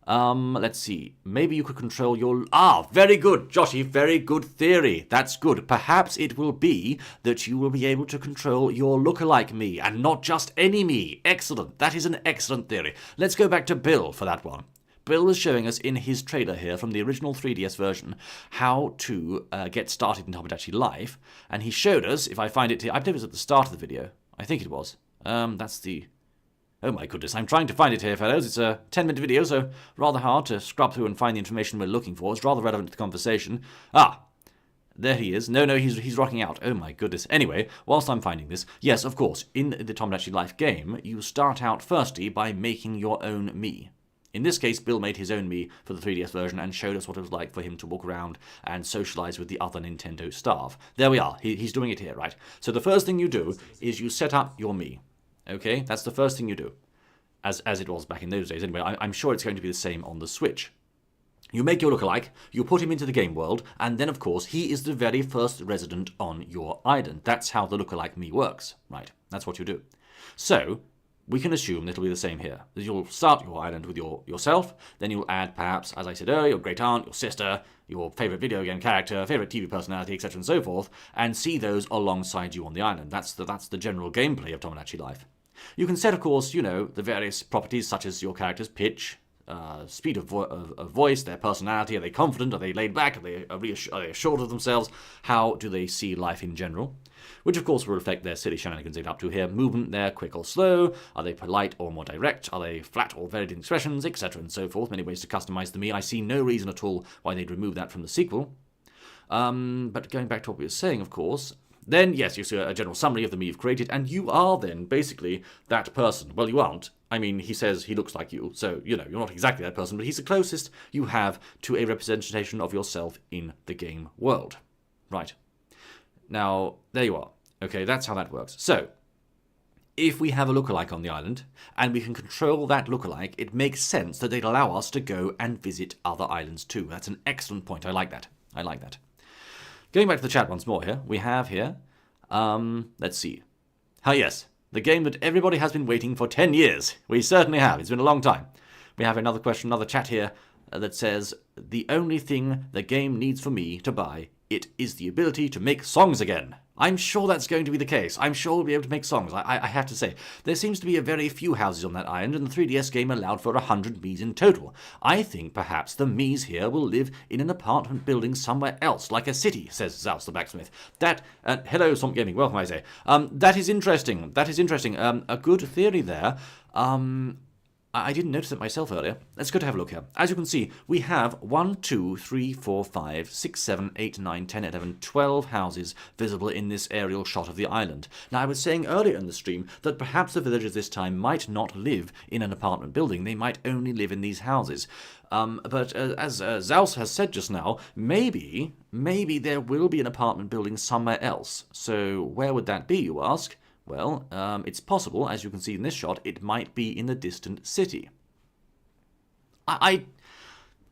Let's see. Maybe you could control your... very good, Joshy. Very good theory. That's good. Perhaps it will be that you will be able to control your lookalike me, and not just any me. Excellent. That is an excellent theory. Let's go back to Bill for that one. Bill was showing us in his trailer here from the original 3DS version how to get started in Tomodachi Life, and he showed us, if I find it here... I believe it was at the start of the video. I think it was. That's the... Oh my goodness, I'm trying to find it here, fellows. It's a 10-minute video, so rather hard to scrub through and find the information we're looking for. It's rather relevant to the conversation. There he is. No, he's rocking out. Oh my goodness. Anyway, whilst I'm finding this, yes, of course, in the Tomodachi Life game, you start out firstly by making your own Mii. In this case, Bill made his own Mii for the 3DS version and showed us what it was like for him to walk around and socialize with the other Nintendo staff. There we are. He's doing it here, right? So the first thing you do is you set up your Mii. Okay, that's the first thing you do, as it was back in those days. Anyway, I'm sure it's going to be the same on the Switch. You make your lookalike, you put him into the game world, and then, of course, he is the very first resident on your island. That's how the lookalike Mii works, right? That's what you do. So, we can assume it'll be the same here. You'll start your island with yourself, then you'll add, perhaps, as I said earlier, your great aunt, your sister, your favourite video game character, favourite TV personality, etc. and so forth, and see those alongside you on the island. That's the general gameplay of Tomodachi Life. You can set, of course, you know, the various properties such as your character's pitch, speed of voice, their personality. Are they confident? Are they laid back? Are they assured of themselves? How do they see life in general? Which, of course, will reflect their silly shenanigans they're up to here. Movement, they're quick or slow. Are they polite or more direct? Are they flat or varied in expressions, etc. and so forth? Many ways to customize the Mii. I see no reason at all why they'd remove that from the sequel. But going back to what we were saying, of course... Then, yes, you see a general summary of the Mii you've created, and you are then basically that person. Well, you aren't. I mean, he says he looks like you, so, you know, you're not exactly that person, but he's the closest you have to a representation of yourself in the game world. Right. Now, there you are. Okay, that's how that works. So, if we have a lookalike on the island, and we can control that lookalike, it makes sense that they'd allow us to go and visit other islands too. That's an excellent point. I like that. I like that. Going back to the chat once more here, we have here, let's see. Yes, the game that everybody has been waiting for 10 years. We certainly have. It's been a long time. We have another question, another chat here that says, the only thing the game needs for me to buy it is the ability to make songs again. I'm sure that's going to be the case. I'm sure we'll be able to make songs. I have to say, there seems to be a very few houses on that island, and the 3DS game allowed for 100 Miis in total. I think perhaps the Miis here will live in an apartment building somewhere else, like a city, says Zaus the blacksmith. Hello, Swamp Gaming, welcome, I say. That is interesting. That is interesting. A good theory there. I didn't notice it myself earlier. Let's go to have a look here. As you can see, we have 1, 2, 3, 4, 5, 6, 7, 8, 9, 10, 11, 12 houses visible in this aerial shot of the island. Now, I was saying earlier in the stream that perhaps the villagers this time might not live in an apartment building. They might only live in these houses. But as Zaus has said just now, maybe there will be an apartment building somewhere else. So where would that be, you ask? Well, it's possible, as you can see in this shot, it might be in the distant city. I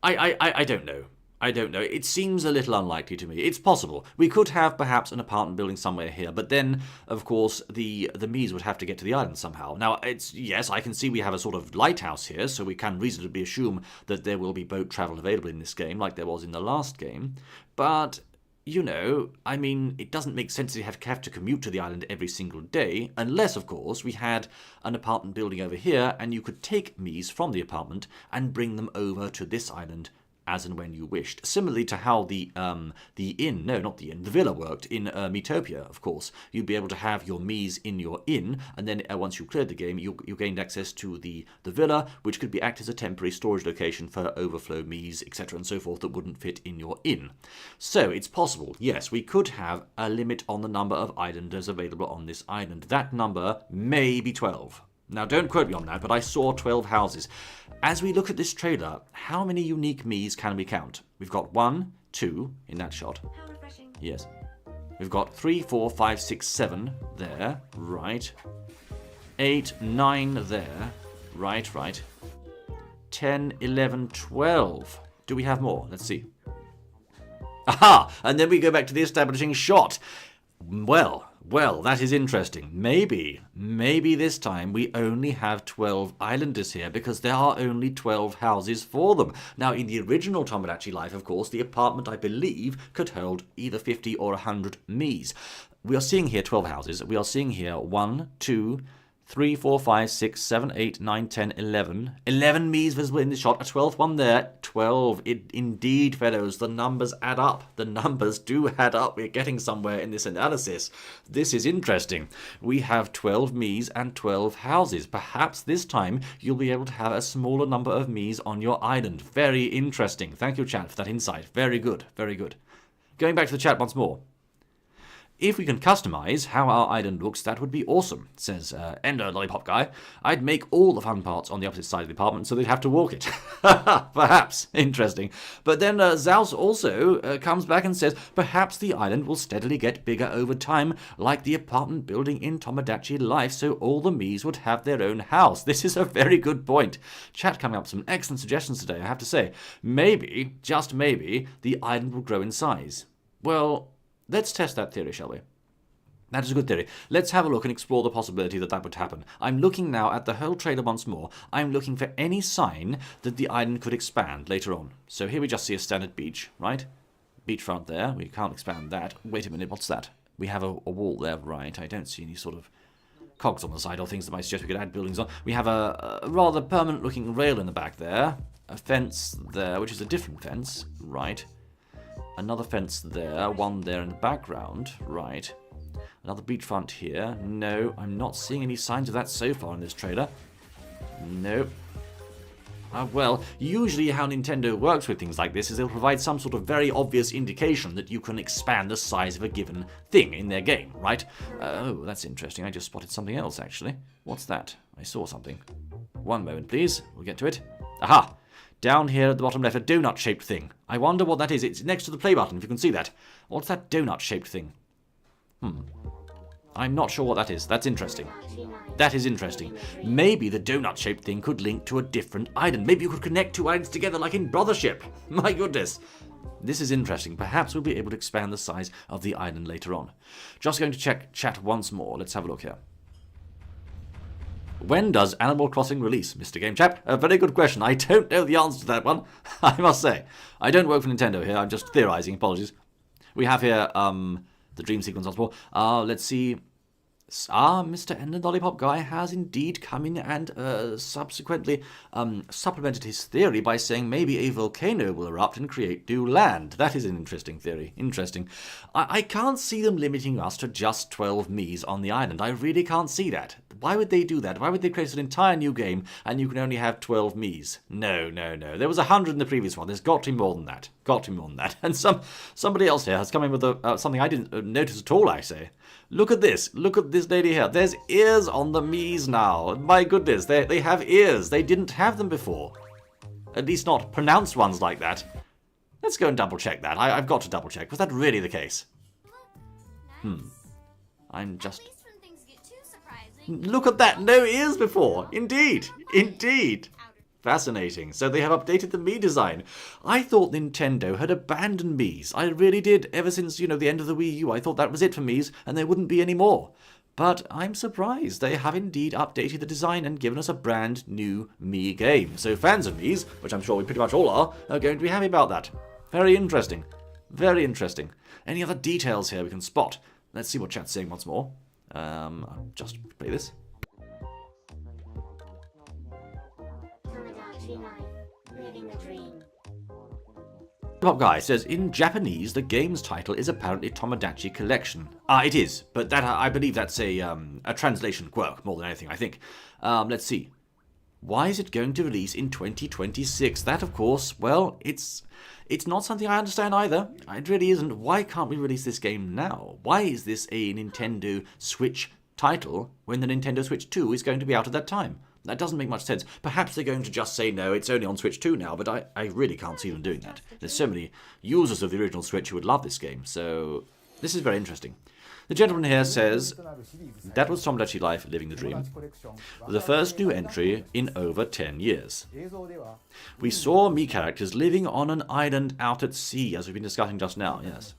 don't know. I don't know. It seems a little unlikely to me. It's possible. We could have perhaps an apartment building somewhere here, but then, of course, the Miis would have to get to the island somehow. Now, yes, I can see we have a sort of lighthouse here, so we can reasonably assume that there will be boat travel available in this game, like there was in the last game. But, you know, I mean, it doesn't make sense to have to commute to the island every single day, unless, of course, we had an apartment building over here, and you could take Miis from the apartment and bring them over to this island as and when you wished. Similarly to how the villa worked in Miitopia, of course. You'd be able to have your Miis in your inn, and then once you cleared the game, you gained access to the villa, which could be act as a temporary storage location for overflow Miis, etc. and so forth, that wouldn't fit in your inn. So it's possible, yes, we could have a limit on the number of islanders available on this island. That number may be 12. Now, don't quote me on that, but I saw 12 houses. As we look at this trailer, how many unique Miis can we count? We've got 1, 2 in that shot. How refreshing. Yes. We've got 3, 4, 5, 6, 7 there. Right. 8, 9 there. Right. 10, 11, 12. Do we have more? Let's see. Aha! And then we go back to the establishing shot. Well, that is interesting. Maybe this time we only have 12 islanders here because there are only 12 houses for them. Now, in the original Tomodachi Life, of course, the apartment, I believe, could hold either 50 or 100 Miis. We are seeing here 12 houses. We are seeing here 1, 2, 3, 4, 5, 6, 7, 8, 9, 10, 11. 11 Miis visible in the shot. A 12th one there. 12. Indeed, fellows, the numbers add up. The numbers do add up. We're getting somewhere in this analysis. This is interesting. We have 12 Miis and 12 houses. Perhaps this time you'll be able to have a smaller number of Miis on your island. Very interesting. Thank you, chat, for that insight. Very good. Very good. Going back to the chat once more. If we can customize how our island looks, that would be awesome, says Ender Lollipop Guy. I'd make all the fun parts on the opposite side of the apartment so they'd have to walk it. Perhaps. Interesting. But then Zaus also comes back and says, perhaps the island will steadily get bigger over time, like the apartment building in Tomodachi Life, so all the Miis would have their own house. This is a very good point. Chat coming up with some excellent suggestions today, I have to say. Maybe, just maybe, the island will grow in size. Well, let's test that theory, shall we? That is a good theory. Let's have a look and explore the possibility that would happen. I'm looking now at the whole trailer once more. I'm looking for any sign that the island could expand later on. So here we just see a standard beach, right? Beachfront there. We can't expand that. Wait a minute, what's that? We have a wall there, right? I don't see any sort of cogs on the side or things that might suggest we could add buildings on. We have a rather permanent-looking rail in the back there. A fence there, which is a different fence, right? Another fence there, one there in the background, right. Another beachfront here. No, I'm not seeing any signs of that so far in this trailer. Nope. Well, usually how Nintendo works with things like this is they'll provide some sort of very obvious indication that you can expand the size of a given thing in their game, right? Oh, that's interesting. I just spotted something else, actually. What's that? I saw something. One moment, please. We'll get to it. Aha! Down here at the bottom left, a donut-shaped thing. I wonder what that is. It's next to the play button, if you can see that. What's that donut-shaped thing? I'm not sure what that is. That's interesting. That is interesting. Maybe the donut-shaped thing could link to a different island. Maybe you could connect two islands together like in Brothership. My goodness. This is interesting. Perhaps we'll be able to expand the size of the island later on. Just going to check chat once more. Let's have a look here. When does Animal Crossing release, Mr. GameChap? A very good question. I don't know the answer to that one, I must say. I don't work for Nintendo here. I'm just theorizing. Apologies. We have here the dream sequence once more. Let's see. Mr. Ender Lollipop Guy has indeed come in and subsequently supplemented his theory by saying maybe a volcano will erupt and create new land. That is an interesting theory. Interesting. I can't see them limiting us to just 12 Miis on the island. I really can't see that. Why would they do that? Why would they create an entire new game and you can only have 12 Miis? No. There was 100 in the previous one. There's got to be more than that. And somebody else here has come in with something I didn't notice at all, I say. Look at this. Look at this lady here. There's ears on the Miis now. My goodness, they have ears. They didn't have them before. At least not pronounced ones like that. Let's go and double check that. I've got to double check. Was that really the case? Nice. I'm just... At least when things get too surprising. Look at that. No ears before. Indeed. Outer Fascinating. So they have updated the Mii design. I thought Nintendo had abandoned Miis. I really did. Ever since, the end of the Wii U, I thought that was it for Miis, and there wouldn't be any more. But I'm surprised. They have indeed updated the design and given us a brand new Mii game. So fans of Miis, which I'm sure we pretty much all are going to be happy about that. Very interesting. Very interesting. Any other details here we can spot? Let's see what chat's saying once more. I'll just play this. Tomodachi Life, living the dream. Pop Guy says, in Japanese, the game's title is apparently Tomodachi Collection. It is, but that I believe that's a translation quirk more than anything, I think. Let's see. Why is it going to release in 2026? That, of course, well, it's not something I understand either. It really isn't. Why can't we release this game now? Why is this a Nintendo Switch title when the Nintendo Switch 2 is going to be out at that time? That doesn't make much sense. Perhaps they're going to just say, no, it's only on Switch 2 now, but I really can't see them doing that. There's so many users of the original Switch who would love this game, so this is very interesting. The gentleman here says, that was Tomodachi Life, Living the Dream, the first new entry in over 10 years. We saw Mii characters living on an island out at sea, as we've been discussing just now, yes.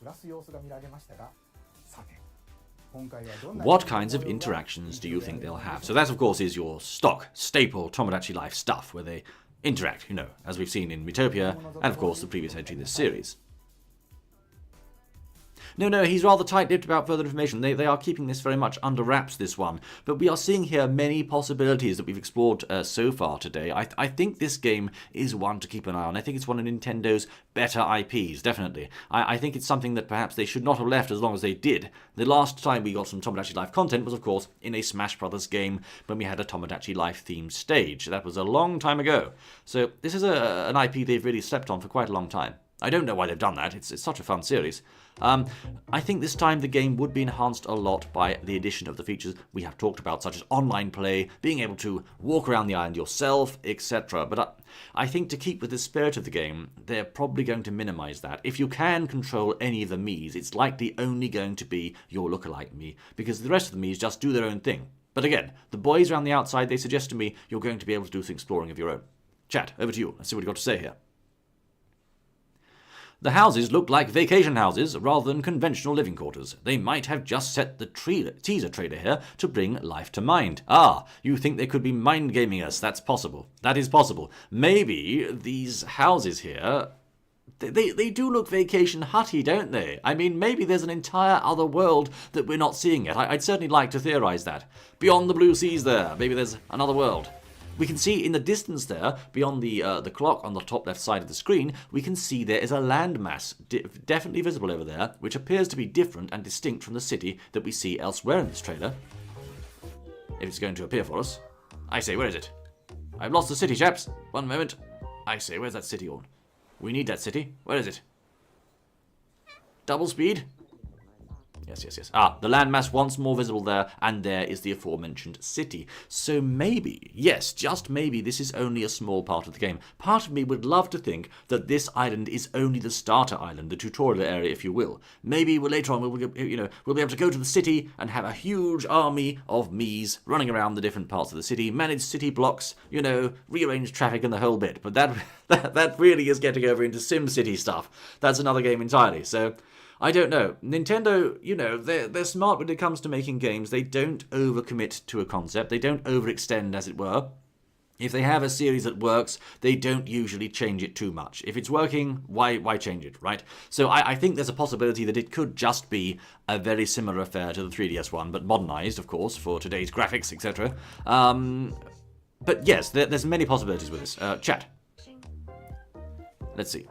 What kinds of interactions do you think they'll have? So that, of course, is your stock, staple Tomodachi Life stuff, where they interact, as we've seen in Miitopia, and, of course, the previous entry in this series. No, he's rather tight-lipped about further information. They are keeping this very much under wraps, this one. But we are seeing here many possibilities that we've explored so far today. I think this game is one to keep an eye on. I think it's one of Nintendo's better IPs, definitely. I think it's something that perhaps they should not have left as long as they did. The last time we got some Tomodachi Life content was, of course, in a Smash Brothers game when we had a Tomodachi Life-themed stage. That was a long time ago. So this is an IP they've really slept on for quite a long time. I don't know why they've done that. It's such a fun series. I think this time the game would be enhanced a lot by the addition of the features we have talked about, such as online play, being able to walk around the island yourself, etc. But I think to keep with the spirit of the game, they're probably going to minimize that. If you can control any of the Miis, it's likely only going to be your lookalike Mii, because the rest of the Miis just do their own thing. But again, the boys around the outside, they suggest to me you're going to be able to do some exploring of your own. Chat, over to you. Let's see what you've got to say here. The houses look like vacation houses rather than conventional living quarters. They might have just set the teaser trailer here to bring life to mind. You think they could be mind gaming us? That's possible. That is possible. Maybe these houses here, they do look vacation hutty, don't they? I mean, maybe there's an entire other world that we're not seeing yet. I'd certainly like to theorize that. Beyond the blue seas there, maybe there's another world. We can see in the distance there, beyond the clock on the top left side of the screen, we can see there is a landmass definitely visible over there, which appears to be different and distinct from the city that we see elsewhere in this trailer. If it's going to appear for us. I say, where is it? I've lost the city, chaps. One moment. I say, where's that city on? We need that city. Where is it? Double speed? Yes. The landmass once more visible there, and there is the aforementioned city. So maybe, yes, just maybe, this is only a small part of the game. Part of me would love to think that this island is only the starter island, the tutorial area, if you will. Maybe later on we'll be able to go to the city and have a huge army of Miis running around the different parts of the city, manage city blocks, rearrange traffic and the whole bit. But that really is getting over into SimCity stuff. That's another game entirely. So I don't know. Nintendo, they're smart when it comes to making games. They don't overcommit to a concept. They don't overextend, as it were. If they have a series that works, they don't usually change it too much. If it's working, why change it, right? So I think there's a possibility that it could just be a very similar affair to the 3DS one, but modernized, of course, for today's graphics, etc. But yes, there's many possibilities with this. Chat. Let's see.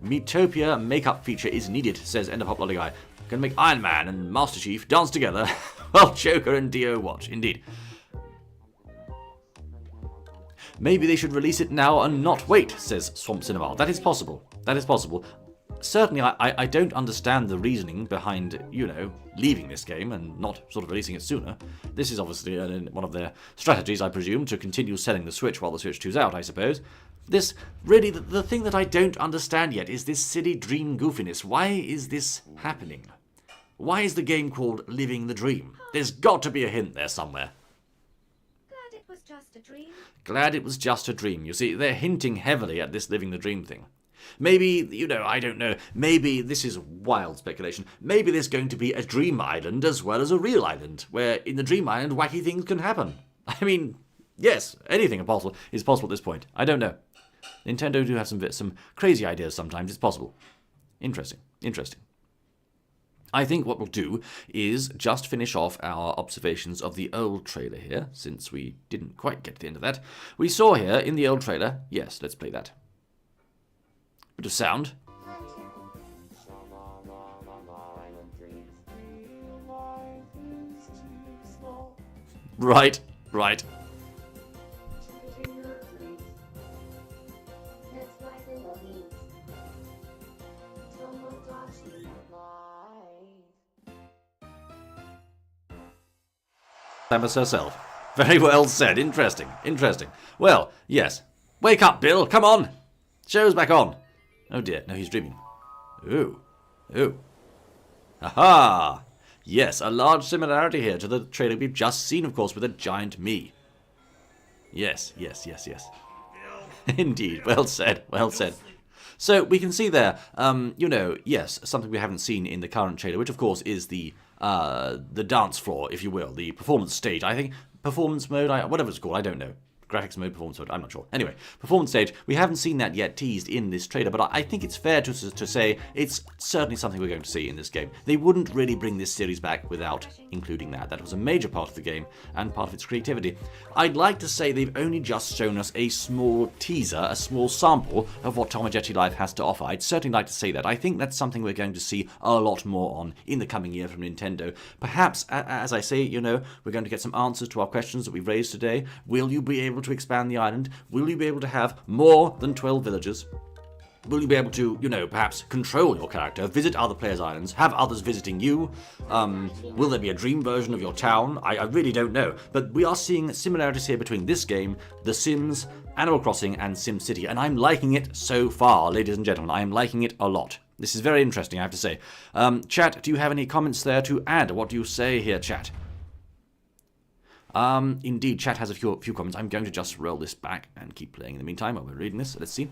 Miitopia makeup feature is needed, says Enderpop Lolly Guy. Can make Iron Man and Master Chief dance together while Joker and Dio watch. Indeed. Maybe they should release it now and not wait, says Swamp Cinema. That is possible. That is possible. Certainly, I don't understand the reasoning behind, leaving this game and not sort of releasing it sooner. This is obviously one of their strategies, I presume, to continue selling the Switch while the Switch 2's out, I suppose. This, really, the thing that I don't understand yet is this silly dream goofiness. Why is this happening? Why is the game called Living the Dream? There's got to be a hint there somewhere. Glad it was just a a dream? Glad it was just a dream. You see, they're hinting heavily at this living the dream thing. Maybe, I don't know, maybe, this is wild speculation, maybe there's going to be a dream island as well as a real island, where in the dream island wacky things can happen. I mean, yes, anything is possible at this point. I don't know. Nintendo do have some crazy ideas sometimes, it's possible. Interesting. I think what we'll do is just finish off our observations of the old trailer here, since we didn't quite get to the end of that. We saw here in the old trailer, yes, let's play that. Bit of sound. Right. That's why the Louise. Tomodachi lied. Samus herself. Very well said. Interesting. Well, yes. Wake up, Bill. Come on. Show's back on. Oh dear. No, he's dreaming. Ooh. Aha! Yes, a large similarity here to the trailer we've just seen, of course, with a giant me. Yes. Indeed. Well said. So we can see there, yes, something we haven't seen in the current trailer, which of course is the dance floor, if you will, the performance stage. I think performance mode, whatever it's called, I don't know. Graphics mode, performance mode, I'm not sure. Anyway, performance stage, we haven't seen that yet teased in this trailer, but I think it's fair to say it's certainly something we're going to see in this game. They wouldn't really bring this series back without including that. That was a major part of the game and part of its creativity. I'd like to say they've only just shown us a small teaser, a small sample of what Tomodachi Life has to offer. I'd certainly like to say that. I think that's something we're going to see a lot more on in the coming year from Nintendo. Perhaps, as I say, we're going to get some answers to our questions that we've raised today. Will you be able to expand the island? Will you be able to have more than 12 villagers? Will you be able to, perhaps control your character, visit other players' islands, have others visiting you? Will there be a dream version of your town? I really don't know. But we are seeing similarities here between this game, The Sims, Animal Crossing, and SimCity, and I'm liking it so far, ladies and gentlemen. I am liking it a lot. This is very interesting, I have to say. Chat, do you have any comments there to add? What do you say here, chat? Indeed, chat has a few comments. I'm going to just roll this back and keep playing in the meantime while we're reading this. Let's see.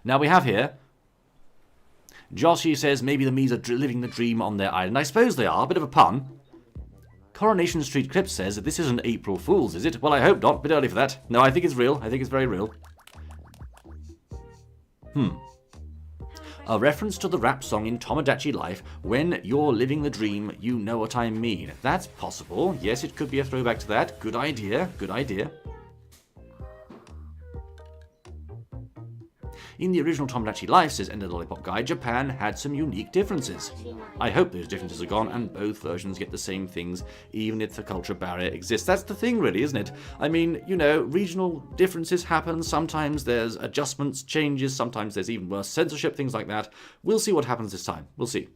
Now we have here, Joshi says maybe the Mii's are living the dream on their island. I suppose they are. A bit of a pun. Coronation Street Clips says that this isn't April Fool's, is it? Well, I hope not. A bit early for that. No, I think it's real. I think it's very real. A reference to the rap song in Tomodachi Life, "When you're living the dream, you know what I mean." That's possible. Yes, it could be a throwback to that. Good idea. In the original Tomodachi Life, says Ender the Lollipop Guy, Japan had some unique differences. I hope those differences are gone and both versions get the same things, even if the culture barrier exists. That's the thing, really, isn't it? I mean, regional differences happen. Sometimes there's adjustments, changes. Sometimes there's even worse censorship, things like that. We'll see what happens this time. We'll see.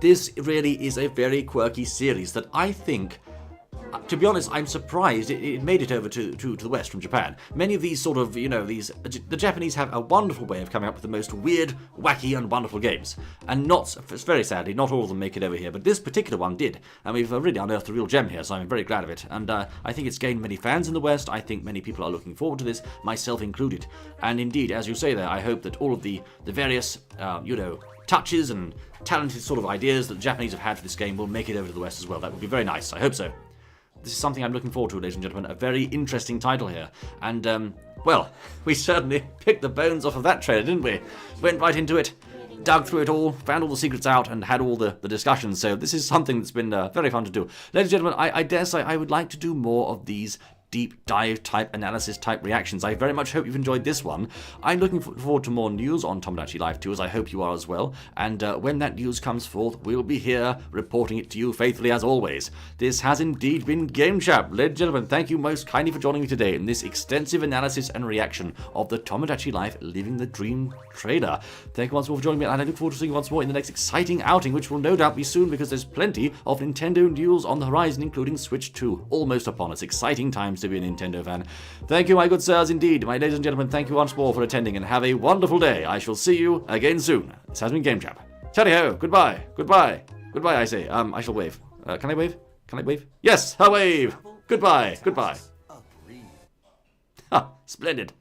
This really is a very quirky series that I think... to be honest, I'm surprised it made it over to the West from Japan. Many of these sort of, the Japanese have a wonderful way of coming up with the most weird, wacky, and wonderful games. And very sadly, not all of them make it over here, but this particular one did. And we've really unearthed a real gem here, so I'm very glad of it. And I think it's gained many fans in the West. I think many people are looking forward to this, myself included. And indeed, as you say there, I hope that all of the various, touches and talented sort of ideas that the Japanese have had for this game will make it over to the West as well. That would be very nice. I hope so. This is something I'm looking forward to, ladies and gentlemen. A very interesting title here. And, well, we certainly picked the bones off of that trailer, didn't we? Went right into it, dug through it all, found all the secrets out, and had all the discussions. So this is something that's been very fun to do. Ladies and gentlemen, I dare say I would like to do more of these deep dive type analysis type reactions. I very much hope you've enjoyed this one. I'm looking forward to more news on Tomodachi Life 2, as I hope you are as well. And when that news comes forth, we'll be here reporting it to you faithfully as always. This has indeed been GameChap. Ladies and gentlemen, thank you most kindly for joining me today in this extensive analysis and reaction of the Tomodachi Life Living the Dream trailer. Thank you once more for joining me, and I look forward to seeing you once more in the next exciting outing, which will no doubt be soon, because there's plenty of Nintendo news on the horizon, including Switch 2, almost upon us. Exciting times to be a Nintendo fan. Thank you, my good sirs, indeed. My ladies and gentlemen, thank you once more for attending, and have a wonderful day. I shall see you again soon. This has been GameChap. Tally-ho, goodbye, goodbye, goodbye, I say. I shall wave. Can I wave? Can I wave? Yes, I wave! Goodbye, goodbye. Ha! Splendid.